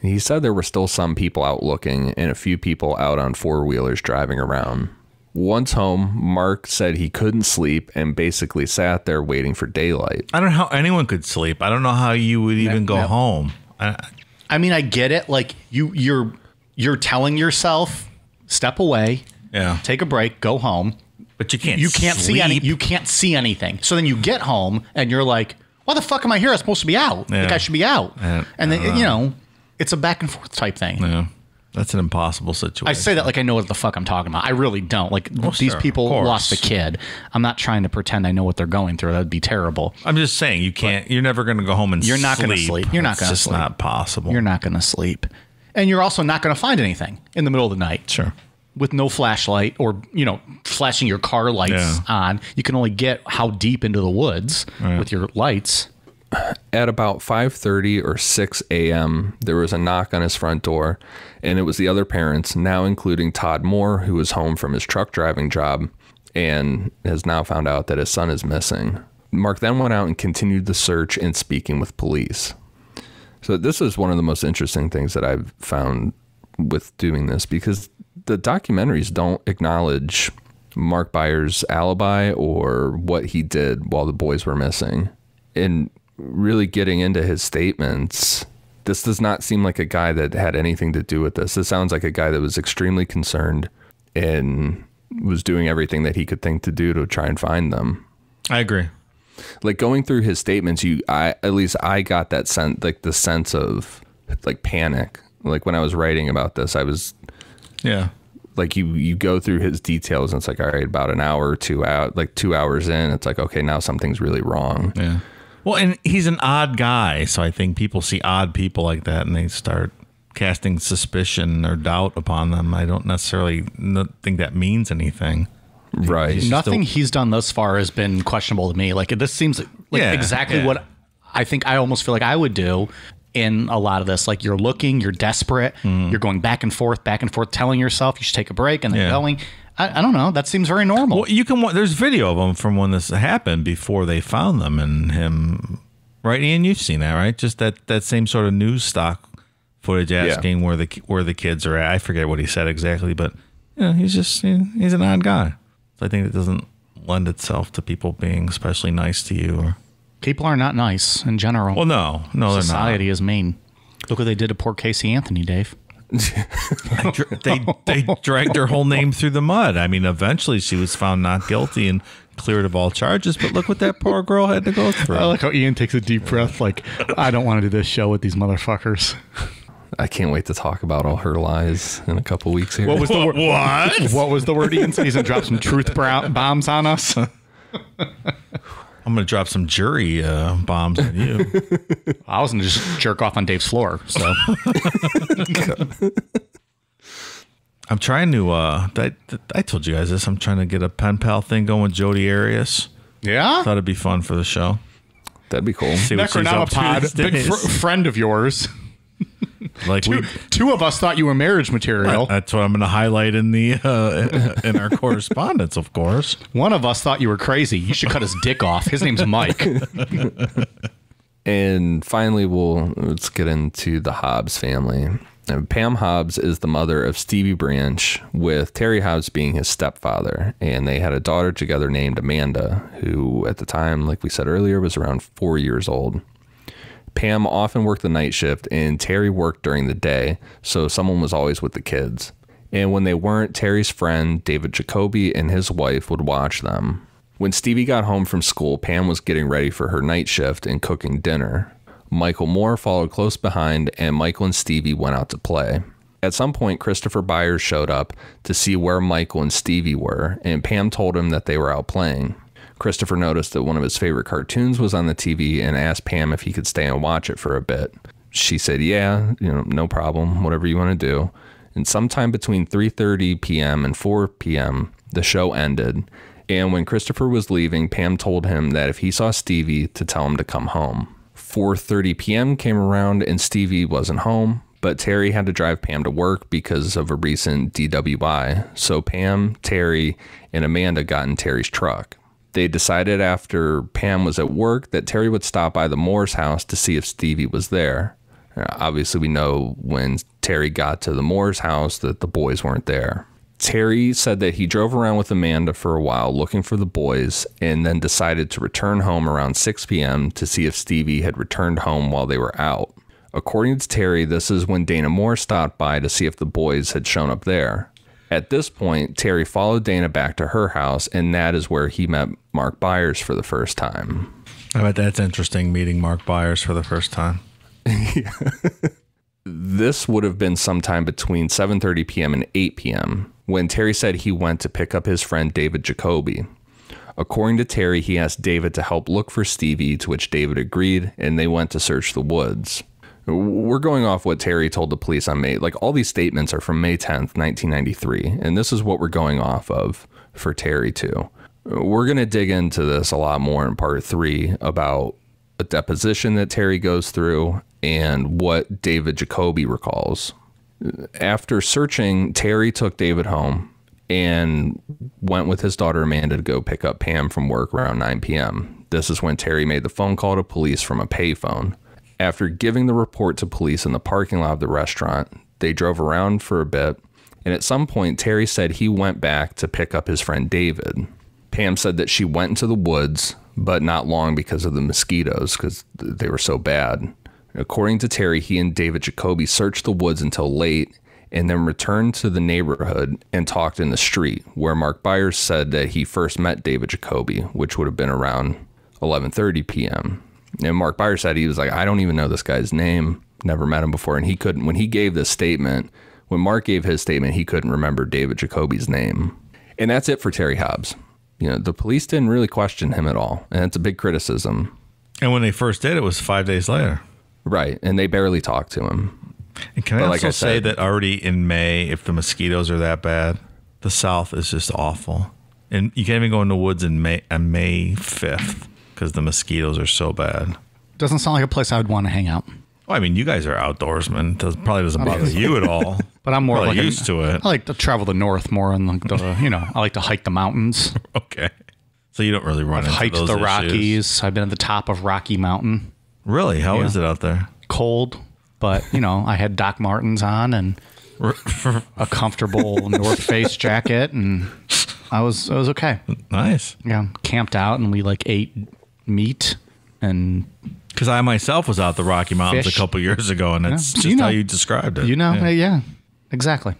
Speaker 2: He said there were still some people out looking and a few people out on four-wheelers driving around. Once home, Mark said he couldn't sleep and basically sat there waiting for daylight.
Speaker 3: I don't know how anyone could sleep. I don't know how you would even go home.
Speaker 1: I mean, I get it. Like you're telling yourself, step away, take a break, go home.
Speaker 3: But you can't.
Speaker 1: You can't see any. You can't see anything. So then you get home and you're like, "Why the fuck am I here? I'm supposed to be out.
Speaker 3: Yeah.
Speaker 1: Like I should be out."
Speaker 3: Yeah.
Speaker 1: And then it's a back and forth type thing.
Speaker 3: Yeah. That's an impossible situation.
Speaker 1: I say that like I know what the fuck I'm talking about. I really don't. Like these people lost a kid. I'm not trying to pretend I know what they're going through. That'd be terrible.
Speaker 3: I'm just saying you can't. You're never going to go home and
Speaker 1: you're
Speaker 3: sleep.
Speaker 1: not going to sleep. You're not going to sleep.
Speaker 3: It's just not possible.
Speaker 1: You're not going to sleep, and you're also not going to find anything in the middle of the night.
Speaker 3: Sure.
Speaker 1: With no flashlight or flashing your car lights on, you can only get how deep into the woods with your lights.
Speaker 2: At about 5:30 or 6 a.m., there was a knock on his front door, and it was the other parents, now including Todd Moore, who was home from his truck driving job and has now found out that his son is missing. Mark then went out and continued the search and speaking with police. So this is one of the most interesting things that I've found with doing this, because the documentaries don't acknowledge Mark Byers' alibi or what he did while the boys were missing. And really getting into his statements, this does not seem like a guy that had anything to do with this. This sounds like a guy that was extremely concerned and was doing everything that he could think to do to try and find them.
Speaker 3: I agree.
Speaker 2: Like going through his statements, at least I got that sense, like the sense of like panic. Like when I was writing about this, I was like you go through his details and it's like, all right, about an hour or 2 out, like 2 hours in, it's like, okay, now something's really wrong.
Speaker 3: Yeah. Well, and he's an odd guy, so I think people see odd people like that and they start casting suspicion or doubt upon them. I don't necessarily think that means anything.
Speaker 2: Right.
Speaker 1: Nothing he's done thus far has been questionable to me. Like, this seems like exactly what I think I almost feel like I would do in a lot of this. Like, you're looking, you're desperate, you're going back and forth, telling yourself you should take a break, and then going. I don't know. That seems very normal.
Speaker 3: Well, there's video of them from when this happened before they found them and him. Right, Ian, you've seen that, right? Just that same sort of news stock footage asking where the kids are at. I forget what he said exactly, but he's an odd guy. So I think it doesn't lend itself to people being especially nice to you.
Speaker 1: People are not nice in general.
Speaker 3: Well, no, they're not.
Speaker 1: Society is mean. Look what they did to poor Casey Anthony, Dave.
Speaker 3: They dragged her whole name through the mud. I mean, eventually she was found not guilty and cleared of all charges, but look what that poor girl had to go through.
Speaker 1: I like how Ian takes a deep breath like, I don't want to do this show with these motherfuckers.
Speaker 2: I can't wait to talk about all her lies in a couple weeks here.
Speaker 1: What was the word? What was the word Ian said? He's going to drop some truth bombs on us?
Speaker 3: I'm going to drop some jury bombs on you.
Speaker 1: I was going to just jerk off on Dave's floor. So
Speaker 3: I'm trying to, I told you guys this, I'm trying to get a pen pal thing going with Jodi Arias.
Speaker 1: Yeah?
Speaker 3: Thought it'd be fun for the show.
Speaker 2: That'd be cool.
Speaker 3: See what she's up to
Speaker 1: Necronomipod,
Speaker 3: these
Speaker 1: big
Speaker 3: days.
Speaker 1: friend of yours.
Speaker 3: Like
Speaker 1: Two of us thought you were marriage material.
Speaker 3: That's what I'm going to highlight in the in our correspondence, of course.
Speaker 1: One of us thought you were crazy. You should cut his dick off. His name's Mike.
Speaker 2: And finally, let's get into the Hobbs family. And Pam Hobbs is the mother of Stevie Branch, with Terry Hobbs being his stepfather. And they had a daughter together named Amanda, who at the time, like we said earlier, was around 4 years old. Pam often worked the night shift and Terry worked during the day, so someone was always with the kids. And when they weren't, Terry's friend, David Jacoby, and his wife would watch them. When Stevie got home from school, Pam was getting ready for her night shift and cooking dinner. Michael Moore followed close behind, and Michael and Stevie went out to play. At some point, Christopher Byers showed up to see where Michael and Stevie were, and Pam told him that they were out playing. Christopher noticed that one of his favorite cartoons was on the TV and asked Pam if he could stay and watch it for a bit. She said, yeah, no problem, whatever you want to do. And sometime between 3:30 p.m. and 4 p.m., the show ended. And when Christopher was leaving, Pam told him that if he saw Stevie, to tell him to come home. 4:30 p.m. came around and Stevie wasn't home, but Terry had to drive Pam to work because of a recent DWI. So Pam, Terry, and Amanda got in Terry's truck. They decided after Pam was at work that Terry would stop by the Moore's house to see if Stevie was there. Obviously, we know when Terry got to the Moore's house that the boys weren't there. Terry said that he drove around with Amanda for a while looking for the boys and then decided to return home around 6 p.m. to see if Stevie had returned home while they were out. According to Terry, this is when Dana Moore stopped by to see if the boys had shown up there. At this point, Terry followed Dana back to her house, and that is where he met Mark Byers for the first time.
Speaker 3: I bet that's interesting, meeting Mark Byers for the first time.
Speaker 2: This would have been sometime between 7:30 p.m. and 8 p.m. when Terry said he went to pick up his friend David Jacoby. According to Terry, he asked David to help look for Stevie, to which David agreed, and they went to search the woods. We're going off what Terry told the police on May. Like, all these statements are from May 10th, 1993, and this is what we're going off of for Terry, too. We're going to dig into this a lot more in part 3 about a deposition that Terry goes through and what David Jacoby recalls. After searching, Terry took David home and went with his daughter Amanda to go pick up Pam from work around 9 p.m. This is when Terry made the phone call to police from a payphone. After giving the report to police in the parking lot of the restaurant, they drove around for a bit, and at some point, Terry said he went back to pick up his friend David. Pam said that she went into the woods, but not long because of the mosquitoes, because they were so bad. According to Terry, he and David Jacoby searched the woods until late, and then returned to the neighborhood and talked in the street, where Mark Byers said that he first met David Jacoby, which would have been around 11:30 p.m., and Mark Byers said he was like, I don't even know this guy's name, never met him before. And he couldn't, when he gave this statement, When Mark gave his statement, he couldn't remember David Jacoby's name. And that's it for Terry Hobbs. The police didn't really question him at all. And it's a big criticism.
Speaker 3: And when they first did, it was 5 days later.
Speaker 2: Right. And they barely talked to him.
Speaker 3: And can I also say that already in May, if the mosquitoes are that bad, the South is just awful. And you can't even go in the woods on May 5th because the mosquitoes are so bad.
Speaker 1: Doesn't sound like a place I would want to hang out.
Speaker 3: Well, I mean, you guys are outdoorsmen. Probably doesn't bother you at all.
Speaker 1: But I'm more
Speaker 3: Probably
Speaker 1: like
Speaker 3: used to it.
Speaker 1: I like to travel the north more and like I like to hike the mountains.
Speaker 3: Okay. So you don't really run into
Speaker 1: Hiked
Speaker 3: those
Speaker 1: the
Speaker 3: issues.
Speaker 1: Rockies. I've been at the top of Rocky Mountain.
Speaker 3: Really? How is it out there?
Speaker 1: Cold, but I had Doc Martens on and a comfortable North Face jacket, and I was okay.
Speaker 3: Nice.
Speaker 1: Yeah, camped out and we ate meat and.
Speaker 3: Because I myself was out the Rocky Mountains
Speaker 1: Fish.
Speaker 3: a couple years ago, and that's just how you described it.
Speaker 1: Yeah, exactly.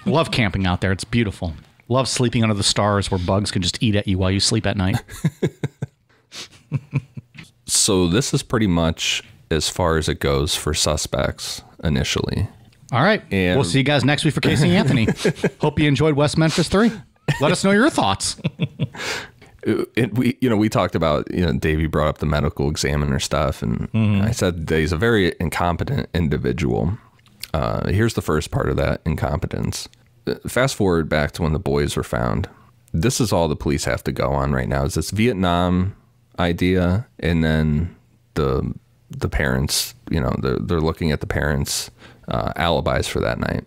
Speaker 1: Love camping out there. It's beautiful. Love sleeping under the stars where bugs can just eat at you while you sleep at night.
Speaker 2: So this is pretty much as far as it goes for suspects initially.
Speaker 1: All right.
Speaker 2: And
Speaker 1: we'll see you guys next week for Casey Anthony. Hope you enjoyed West Memphis 3. Let us know your thoughts.
Speaker 2: We talked about, Davey brought up the medical examiner stuff, and I said that he's a very incompetent individual. Here's the first part of that incompetence. Fast forward back to when the boys were found. This is all the police have to go on right now is this Vietnam idea, and then the parents, they're looking at the parents' alibis for that night.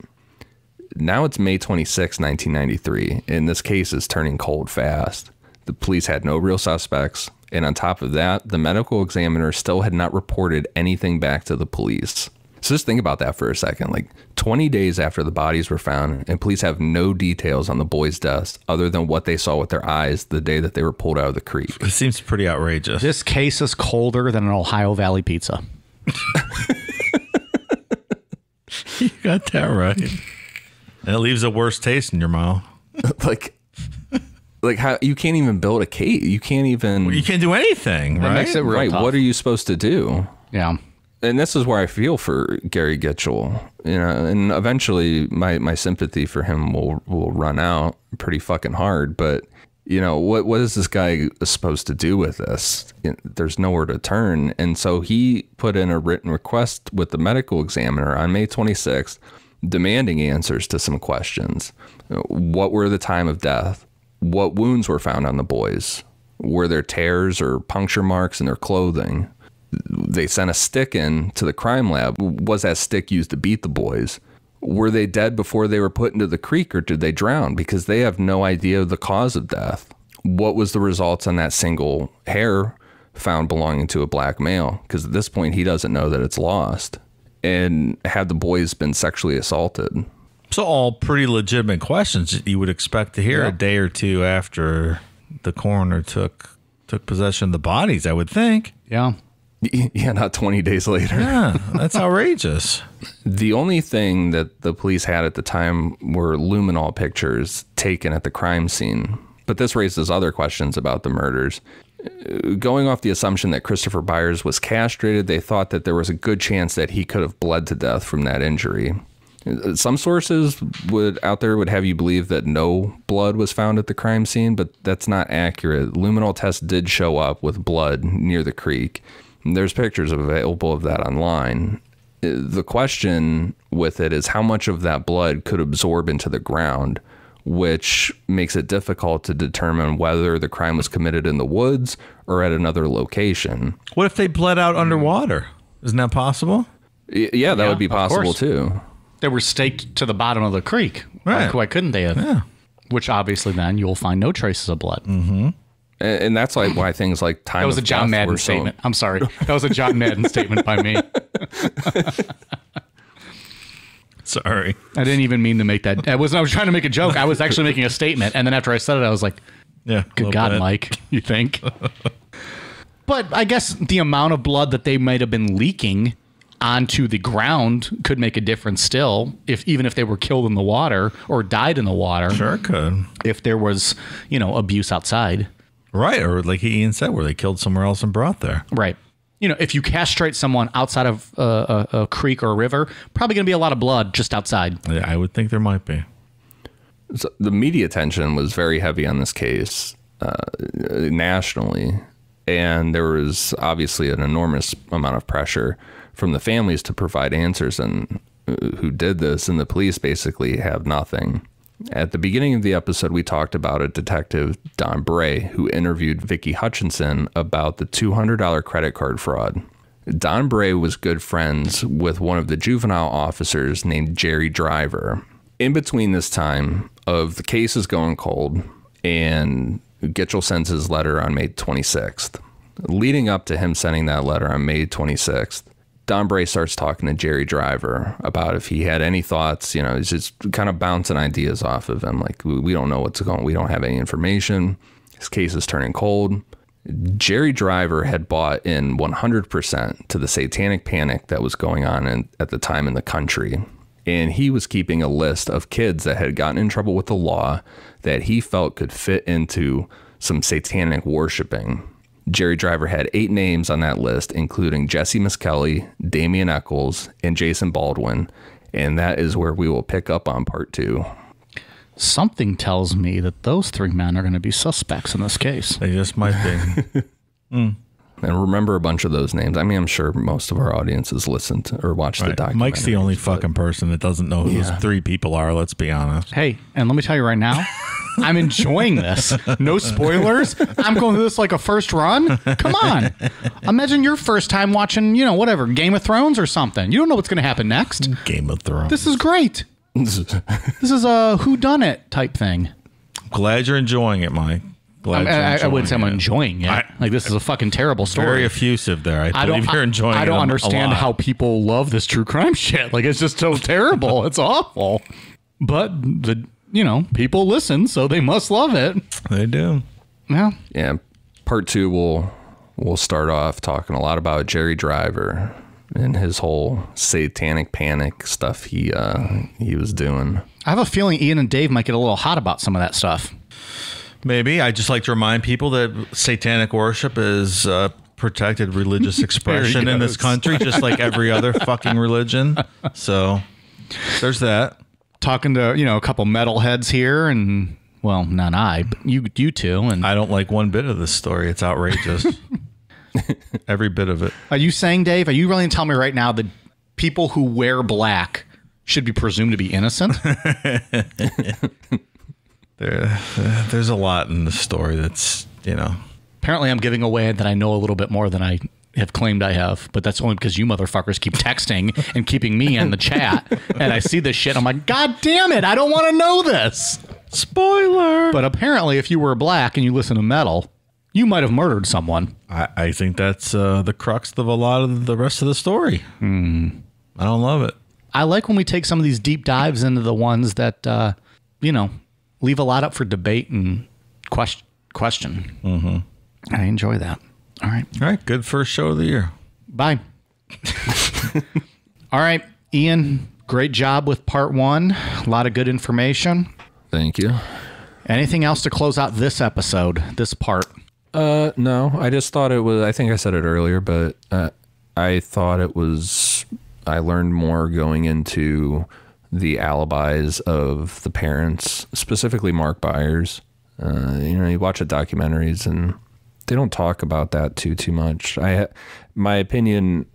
Speaker 2: Now it's May 26, 1993, and this case is turning cold fast. The police had no real suspects, and on top of that, the medical examiner still had not reported anything back to the police. So just think about that for a second. 20 days after the bodies were found, and police have no details on the boys' deaths other than what they saw with their eyes the day that they were pulled out of the creek.
Speaker 3: It seems pretty outrageous.
Speaker 1: This case is colder than an Ohio Valley pizza.
Speaker 3: You got that right. And it leaves a worse taste in your mouth.
Speaker 2: How you can't even build a case. You can't even.
Speaker 3: You can't do anything,
Speaker 1: That
Speaker 3: right?
Speaker 1: makes it real
Speaker 2: Right.
Speaker 1: tough.
Speaker 2: What are you supposed to do?
Speaker 1: Yeah.
Speaker 2: And this is where I feel for Gary Gitchell, and eventually my sympathy for him will run out pretty fucking hard. But, what is this guy supposed to do with this? There's nowhere to turn. And so he put in a written request with the medical examiner on May 26th, demanding answers to some questions. What were the time of death? What wounds were found on the boys? Were there tears or puncture marks in their clothing? They sent a stick in to the crime lab. Was that stick used to beat the boys? Were they dead before they were put into the creek, or did they drown? Because they have no idea of the cause of death. What was the results on that single hair found belonging to a black male? Because at this point, he doesn't know that it's lost. And had the boys been sexually assaulted?
Speaker 3: So all pretty legitimate questions that you would expect to hear a day or two after the coroner took possession of the bodies, I would think.
Speaker 1: Yeah.
Speaker 2: Yeah, not 20 days later.
Speaker 3: Yeah, that's outrageous.
Speaker 2: The only thing that the police had at the time were luminol pictures taken at the crime scene. But this raises other questions about the murders. Going off the assumption that Christopher Byers was castrated, they thought that there was a good chance that he could have bled to death from that injury. Some sources would have you believe that no blood was found at the crime scene, but that's not accurate. Luminol tests did show up with blood near the creek. There's pictures available of that online. The question with it is how much of that blood could absorb into the ground, which makes it difficult to determine whether the crime was committed in the woods or at another location.
Speaker 3: What if they bled out underwater? Isn't that possible?
Speaker 2: Yeah, that would be possible
Speaker 1: course.
Speaker 2: too.
Speaker 1: They were staked to the bottom of the creek.
Speaker 3: Right.
Speaker 1: Why couldn't they have?
Speaker 3: Yeah.
Speaker 1: Which obviously then you'll find no traces of blood.
Speaker 3: Mm-hmm.
Speaker 2: And that's why things like time.
Speaker 1: That was a
Speaker 2: of
Speaker 1: John
Speaker 2: death
Speaker 1: Madden
Speaker 2: were so-
Speaker 1: statement. I'm sorry. That was a John Madden statement by me.
Speaker 3: Sorry.
Speaker 1: I didn't even mean to make that. I was trying to make a joke. I was actually making a statement. And then after I said it, I was like,
Speaker 3: Yeah.
Speaker 1: good God, Mike, you think? But I guess the amount of blood that they might have been leaking onto the ground could make a difference still, even if they were killed in the water or died in the water.
Speaker 3: Sure it could.
Speaker 1: If there was, abuse outside.
Speaker 3: Right. Or like Ian said, where they killed somewhere else and brought there.
Speaker 1: Right. if you castrate someone outside of a creek or a river, probably going to be a lot of blood just outside.
Speaker 3: Yeah, I would think there might be.
Speaker 2: So the media attention was very heavy on this case nationally, and there was obviously an enormous amount of pressure from the families to provide answers and who did this, and the police basically have nothing. At the beginning of the episode, we talked about a detective, Don Bray, who interviewed Vicky Hutchinson about the $200 credit card fraud. Don Bray was good friends with one of the juvenile officers named Jerry Driver. In between this time of the case is going cold and Gitchell sends his letter on May 26th. Leading up to him sending that letter on May 26th, Don Bray starts talking to Jerry Driver about if he had any thoughts. He's just kind of bouncing ideas off of him. Like, we don't know what's going on. We don't have any information. His case is turning cold. Jerry Driver had bought in 100% to the satanic panic that was going on at the time in the country. And he was keeping a list of kids that had gotten in trouble with the law that he felt could fit into some satanic worshiping. Jerry Driver had 8 names on that list, including Jesse Miskelly, Damian Eccles, and Jason Baldwin. And that is where we will pick up on part 2.
Speaker 1: Something tells me that those 3 men are going to be suspects in this case.
Speaker 3: They just might be.
Speaker 2: And remember a bunch of those names. I mean, I'm sure most of our audience has listened to or watched the documentary.
Speaker 3: Mike's the only fucking person that doesn't know who those 3 people are, let's be honest.
Speaker 1: Hey, and let me tell you right now, I'm enjoying this. No spoilers. I'm going through this like a first run. Come on. Imagine your first time watching, whatever, Game of Thrones or something. You don't know what's going to happen next.
Speaker 3: Game of Thrones.
Speaker 1: This is great. This is a whodunit type thing.
Speaker 3: Glad you're enjoying it, Mike.
Speaker 1: I wouldn't say I'm enjoying it. This is a fucking terrible story.
Speaker 3: Very effusive there. I believe you're enjoying it.
Speaker 1: I don't understand how people love this true crime shit. Like, it's just so terrible. It's awful. But people listen, so they must love it.
Speaker 3: They do.
Speaker 1: Yeah.
Speaker 2: Yeah. Part 2 we'll start off talking a lot about Jerry Driver and his whole satanic panic stuff he was doing.
Speaker 1: I have a feeling Ian and Dave might get a little hot about some of that stuff.
Speaker 3: Maybe. I just like to remind people that satanic worship is protected religious expression in this country, just like every other fucking religion. So there's that.
Speaker 1: Talking to, a couple metalheads here, and, well, not I, but you two. And
Speaker 3: I don't like one bit of this story. It's outrageous. Every bit of it.
Speaker 1: Are you saying, Dave, are you really telling me right now that people who wear black should be presumed to be innocent?
Speaker 3: There's a lot in the story that's,
Speaker 1: Apparently I'm giving away that I know a little bit more than I have claimed I have, but that's only because you motherfuckers keep texting and keeping me in the chat. And I see this shit. I'm like, God damn it. I don't want to know this.
Speaker 3: Spoiler.
Speaker 1: But apparently if you were black and you listen to metal, you might have murdered someone.
Speaker 3: I think that's the crux of a lot of the rest of the story. I don't love it.
Speaker 1: I like when we take some of these deep dives into the ones that, leave a lot up for debate and question.
Speaker 3: Mm-hmm.
Speaker 1: I enjoy that. All right.
Speaker 3: All right. Good first show of the year.
Speaker 1: Bye. All right, Ian, great job with part 1. A lot of good information.
Speaker 2: Thank you.
Speaker 1: Anything else to close out this episode, this part?
Speaker 2: No, I just thought it was, I think I said it earlier, but I thought I learned more going into the alibis of the parents, specifically Mark Byers. You watch the documentaries and they don't talk about that too much. My opinion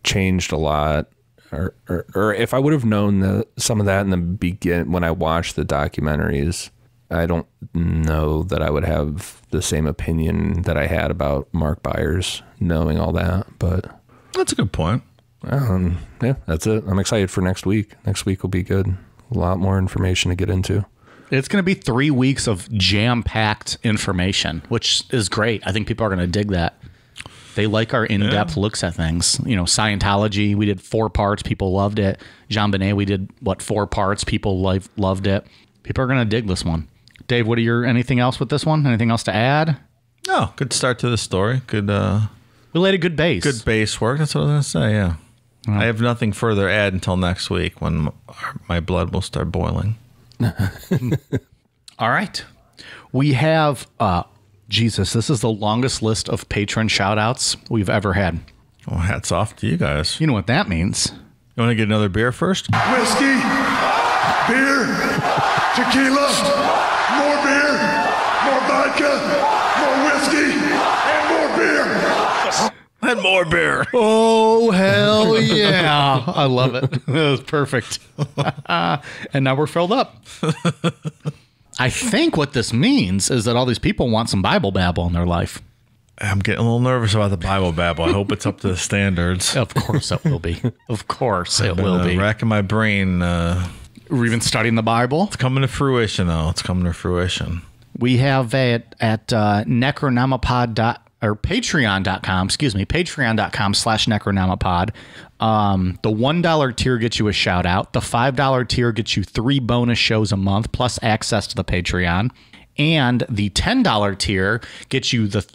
Speaker 2: changed a lot, or if I would have known some of that in the beginning when I watched the documentaries, I don't know that I would have the same opinion that I had about Mark Byers knowing all that. But
Speaker 3: that's a good point.
Speaker 2: Yeah, that's it. I'm excited for next week. Next week will be good. A lot more information to get into.
Speaker 1: It's going to be 3 weeks of jam-packed information, which is great. I think people are going to dig that. They like our in-depth looks at things. Scientology, we did 4 parts. People loved it. JonBenet, we did, 4 parts. People loved it. People are going to dig this one. Dave, anything else with this one? Anything else to add?
Speaker 3: No, good start to the story. Good.
Speaker 1: We laid a good base.
Speaker 3: Good base work. That's what I was going to say, yeah. I have nothing further to add until next week when my blood will start boiling.
Speaker 1: All right. We have Jesus, this is the longest list of patron shout-outs we've ever had.
Speaker 3: Well, hats off to you guys.
Speaker 1: You know what that means.
Speaker 3: You want to get another beer first?
Speaker 5: Whiskey, beer, tequila, more beer, more vodka, more whiskey, and more beer.
Speaker 3: And more beer.
Speaker 1: Oh, hell yeah. I love it. That was perfect. And now we're filled up. I think what this means is that all these people want some Bible babble in their life.
Speaker 3: I'm getting a little nervous about the Bible babble. I hope it's up to the standards.
Speaker 1: Of course it will be. Of course it will be.
Speaker 3: Racking my brain.
Speaker 1: We're even studying the Bible.
Speaker 3: It's coming to fruition, though. It's coming to fruition.
Speaker 1: We have at necronomipod or patreon.com, patreon.com/necronomipod. The $1 tier gets you a shout out. The $5 tier gets you 3 bonus shows a month plus access to the Patreon. And the $10 tier gets you the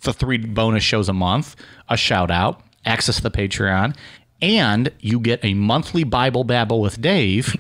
Speaker 1: 3 bonus shows a month, a shout out, access to the Patreon, and you get a monthly Bible Babble with Dave,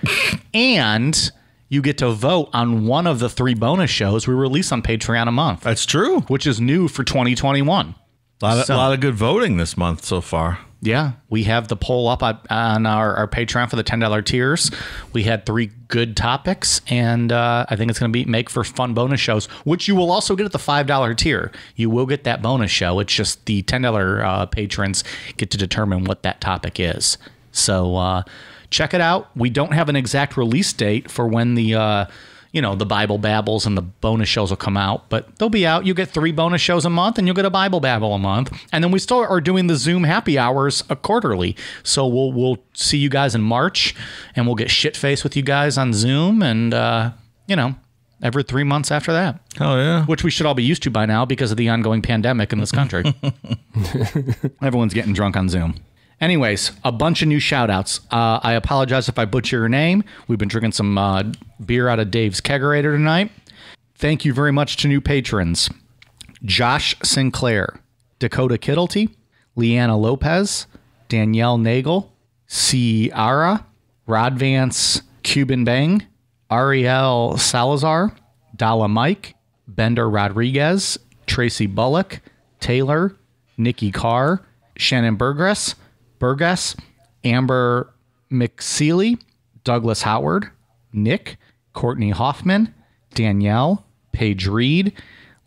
Speaker 1: and you get to vote on one of the 3 bonus shows we release on Patreon a month.
Speaker 3: That's true.
Speaker 1: Which is new for 2021.
Speaker 3: A lot of good voting this month so far.
Speaker 1: Yeah, we have the poll up on our Patreon for the $10 tiers. We had 3 good topics, and I think it's going to make for fun bonus shows, which you will also get at the $5 tier. You will get that bonus show. It's just the $10 patrons get to determine what that topic is. So check it out. We don't have an exact release date for when the the Bible Babbles and the bonus shows will come out, but they'll be out. You get 3 bonus shows a month and you'll get a Bible Babble a month. And then we still are doing the Zoom happy hours quarterly. So we'll see you guys in March, and we'll get shit-faced with you guys on Zoom, and every 3 months after that.
Speaker 3: Oh, yeah.
Speaker 1: Which we should all be used to by now because of the ongoing pandemic in this country. Everyone's getting drunk on Zoom. Anyways, a bunch of new shout-outs. I apologize if I butcher your name. We've been drinking some beer out of Dave's kegerator tonight. Thank you very much to new patrons. Josh Sinclair, Dakota Kittlety, Leanna Lopez, Danielle Nagel, Ciara, Rod Vance, Cuban Bang, Ariel Salazar, Dala Mike, Bender Rodriguez, Tracy Bullock, Taylor, Nikki Carr, Shannon Burgess, Amber McSeely, Douglas Howard, Nick, Courtney Hoffman, Danielle, Paige Reed,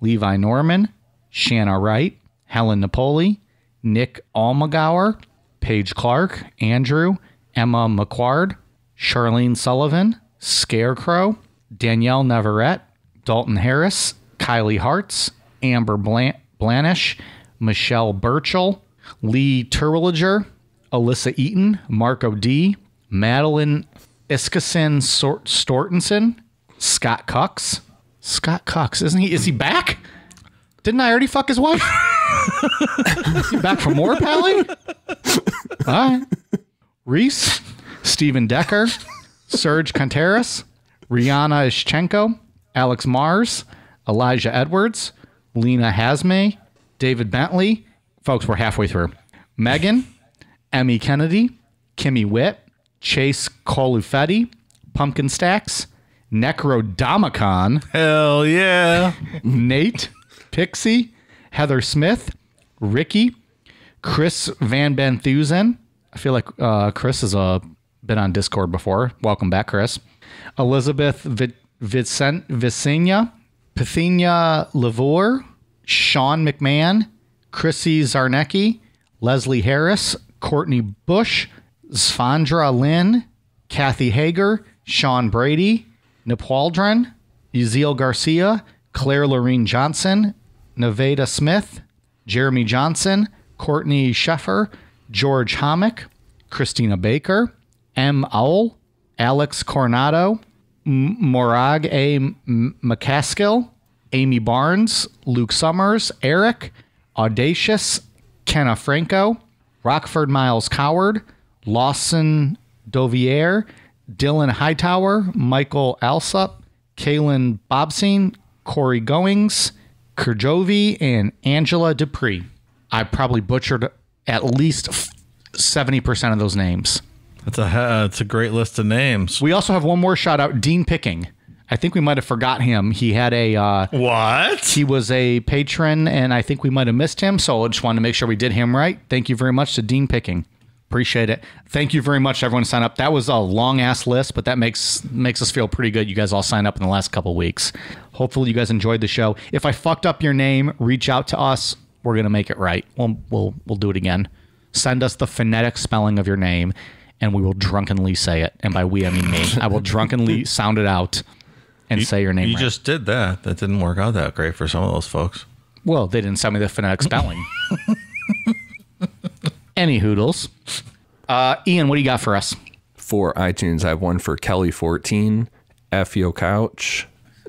Speaker 1: Levi Norman, Shanna Wright, Helen Napoli, Nick Almagauer, Paige Clark, Andrew, Emma McQuard, Charlene Sullivan, Scarecrow, Danielle Navarrete, Dalton Harris, Kylie Hartz, Amber Blanish, Michelle Burchell, Lee Terwilliger, Alyssa Eaton, Marco D, Madeline Iskason Stortensen, Scott Cox. Scott Cox, isn't he? Is he back? Didn't I already fuck his wife? Is he back for more, Pally? All right. Reese, Stephen Decker, Serge Contreras, Rihanna Ischenko, Alex Mars, Elijah Edwards, Lena Hasme, David Bentley. Folks, we're halfway through. Megan, Emmy Kennedy, Kimmy Witt, Chase Colufetti, Pumpkin Stacks, Necrodomicon.
Speaker 3: Hell yeah.
Speaker 1: Nate, Pixie, Heather Smith, Ricky, Chris Van Benthusen. I feel like Chris has been on Discord before. Welcome back, Chris. Elizabeth Vicenia, Pathina Lavore, Sean McMahon, Chrissy Zarnecki, Leslie Harris, Courtney Bush, Svandra Lynn, Kathy Hager, Sean Brady, Nepaldren, Ezeal Garcia, Claire Lorene Johnson, Nevada Smith, Jeremy Johnson, Courtney Sheffer, George Hommick, Christina Baker, M. Owl, Alex Coronado, Morag A. McCaskill, Amy Barnes, Luke Summers, Eric, Audacious, Kenna Franco, Rockford Miles Coward, Lawson Dovier, Dylan Hightower, Michael Alsup, Kaylin Bobsine, Corey Goings, Kurjovi, and Angela Dupree. I probably butchered at least 70% of those names.
Speaker 3: That's a great list of names.
Speaker 1: We also have one more shout out, Dean Picking. I think we might have forgot him. He had a
Speaker 3: What?
Speaker 1: he was a patron, and I think we might have missed him. So I just wanted to make sure we did him right. Thank you very much to Dean Picking. Appreciate it. Thank you very much, everyone, sign up. That was a long ass list, but that makes us feel pretty good. You guys all signed up in the last couple of weeks. Hopefully, you guys enjoyed the show. If I fucked up your name, reach out to us. We're gonna make it right. We'll do it again. Send us the phonetic spelling of your name, and we will drunkenly say it. And by we, I mean me. I will drunkenly sound it out and say your name.
Speaker 3: You
Speaker 1: right.
Speaker 3: just did that. That didn't work out that great for some of those folks.
Speaker 1: Well, they didn't send me the phonetic spelling. Any hoodles. Ian, what do you got for us?
Speaker 2: For iTunes, I have one for Kelly14, FYO Couch,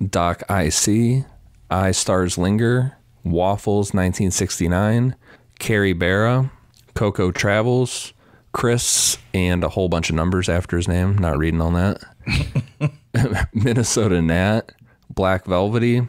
Speaker 2: Doc IC, I Stars Linger, Waffles 1969, Carrie Barra, Coco Travels, Chris, and a whole bunch of numbers after his name. Not reading on that. Minnesota Nat, Black Velvety,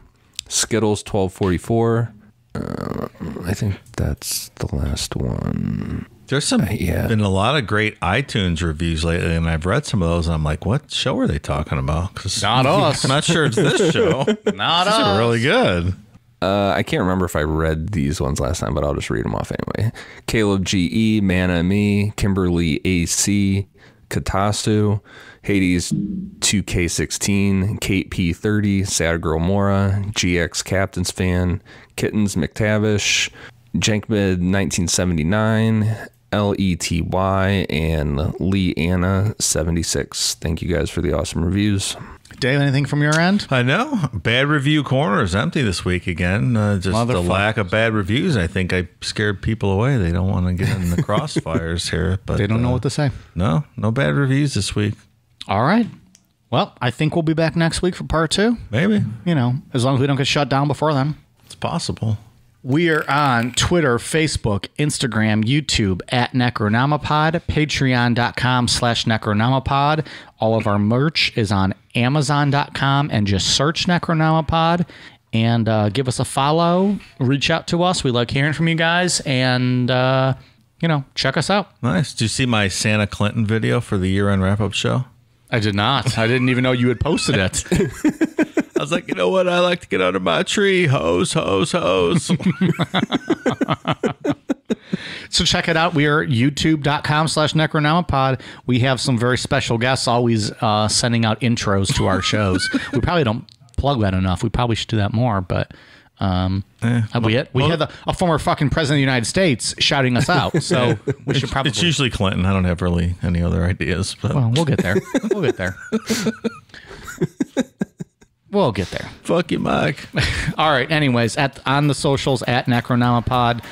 Speaker 2: Skittles 1244. I think that's the last one.
Speaker 3: There's been a lot of great iTunes reviews lately, and I've read some of those, and I'm like, what show are they talking about? 'Cause
Speaker 1: Not us.
Speaker 3: I'm not sure it's this show.
Speaker 1: Not
Speaker 3: These
Speaker 1: us.
Speaker 3: are really good.
Speaker 2: I can't remember if I read these ones last time, but I'll just read them off anyway. Caleb GE, Mana Me, Kimberly AC, Katastu, Hades 2K16, Kate P30, Sad Girl Mora, GX Captain's Fan, Kittens McTavish, Jankmid 1979, LETY, and Lee Anna 76. Thank you guys for the awesome reviews.
Speaker 1: Dave, anything from your end?
Speaker 3: I know. Bad review corner is empty this week again. Just the lack of bad reviews. I think I scared people away. They don't want to get in the crossfires here. But
Speaker 1: They don't know what to say.
Speaker 3: No bad reviews this week.
Speaker 1: All right. Well, I think we'll be back next week for part 2.
Speaker 3: Maybe.
Speaker 1: You know, as long as we don't get shut down before then.
Speaker 3: It's possible.
Speaker 1: We are on Twitter, Facebook, Instagram, YouTube at Necronomipod, patreon.com/Necronomipod. All of our merch is on Amazon.com, and just search Necronomipod and give us a follow. Reach out to us. We like hearing from you guys, and, check us out.
Speaker 3: Nice. Did you see my Santa Clinton video for the year-end wrap-up show?
Speaker 1: I did not. I didn't even know you had posted it.
Speaker 3: I was like, you know what? I like to get under my tree. Hose.
Speaker 1: So check it out. We are youtube.com/Necronomipod. We have some very special guests always sending out intros to our shows. We probably don't plug that enough. We probably should do that more, but we had a former fucking president of the United States shouting us out. So we should probably...
Speaker 3: It's usually Clinton. I don't have really any other ideas. But.
Speaker 1: Well, we'll get there. We'll get there.
Speaker 3: Fuck you, Mike.
Speaker 1: All right. Anyways, on the socials at Necronomipod,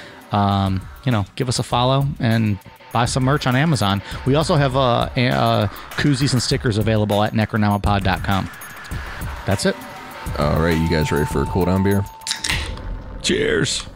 Speaker 1: give us a follow and buy some merch on Amazon. We also have koozies and stickers available at necronomipod.com. That's it.
Speaker 2: All right, you guys ready for a cool down beer?
Speaker 3: Cheers.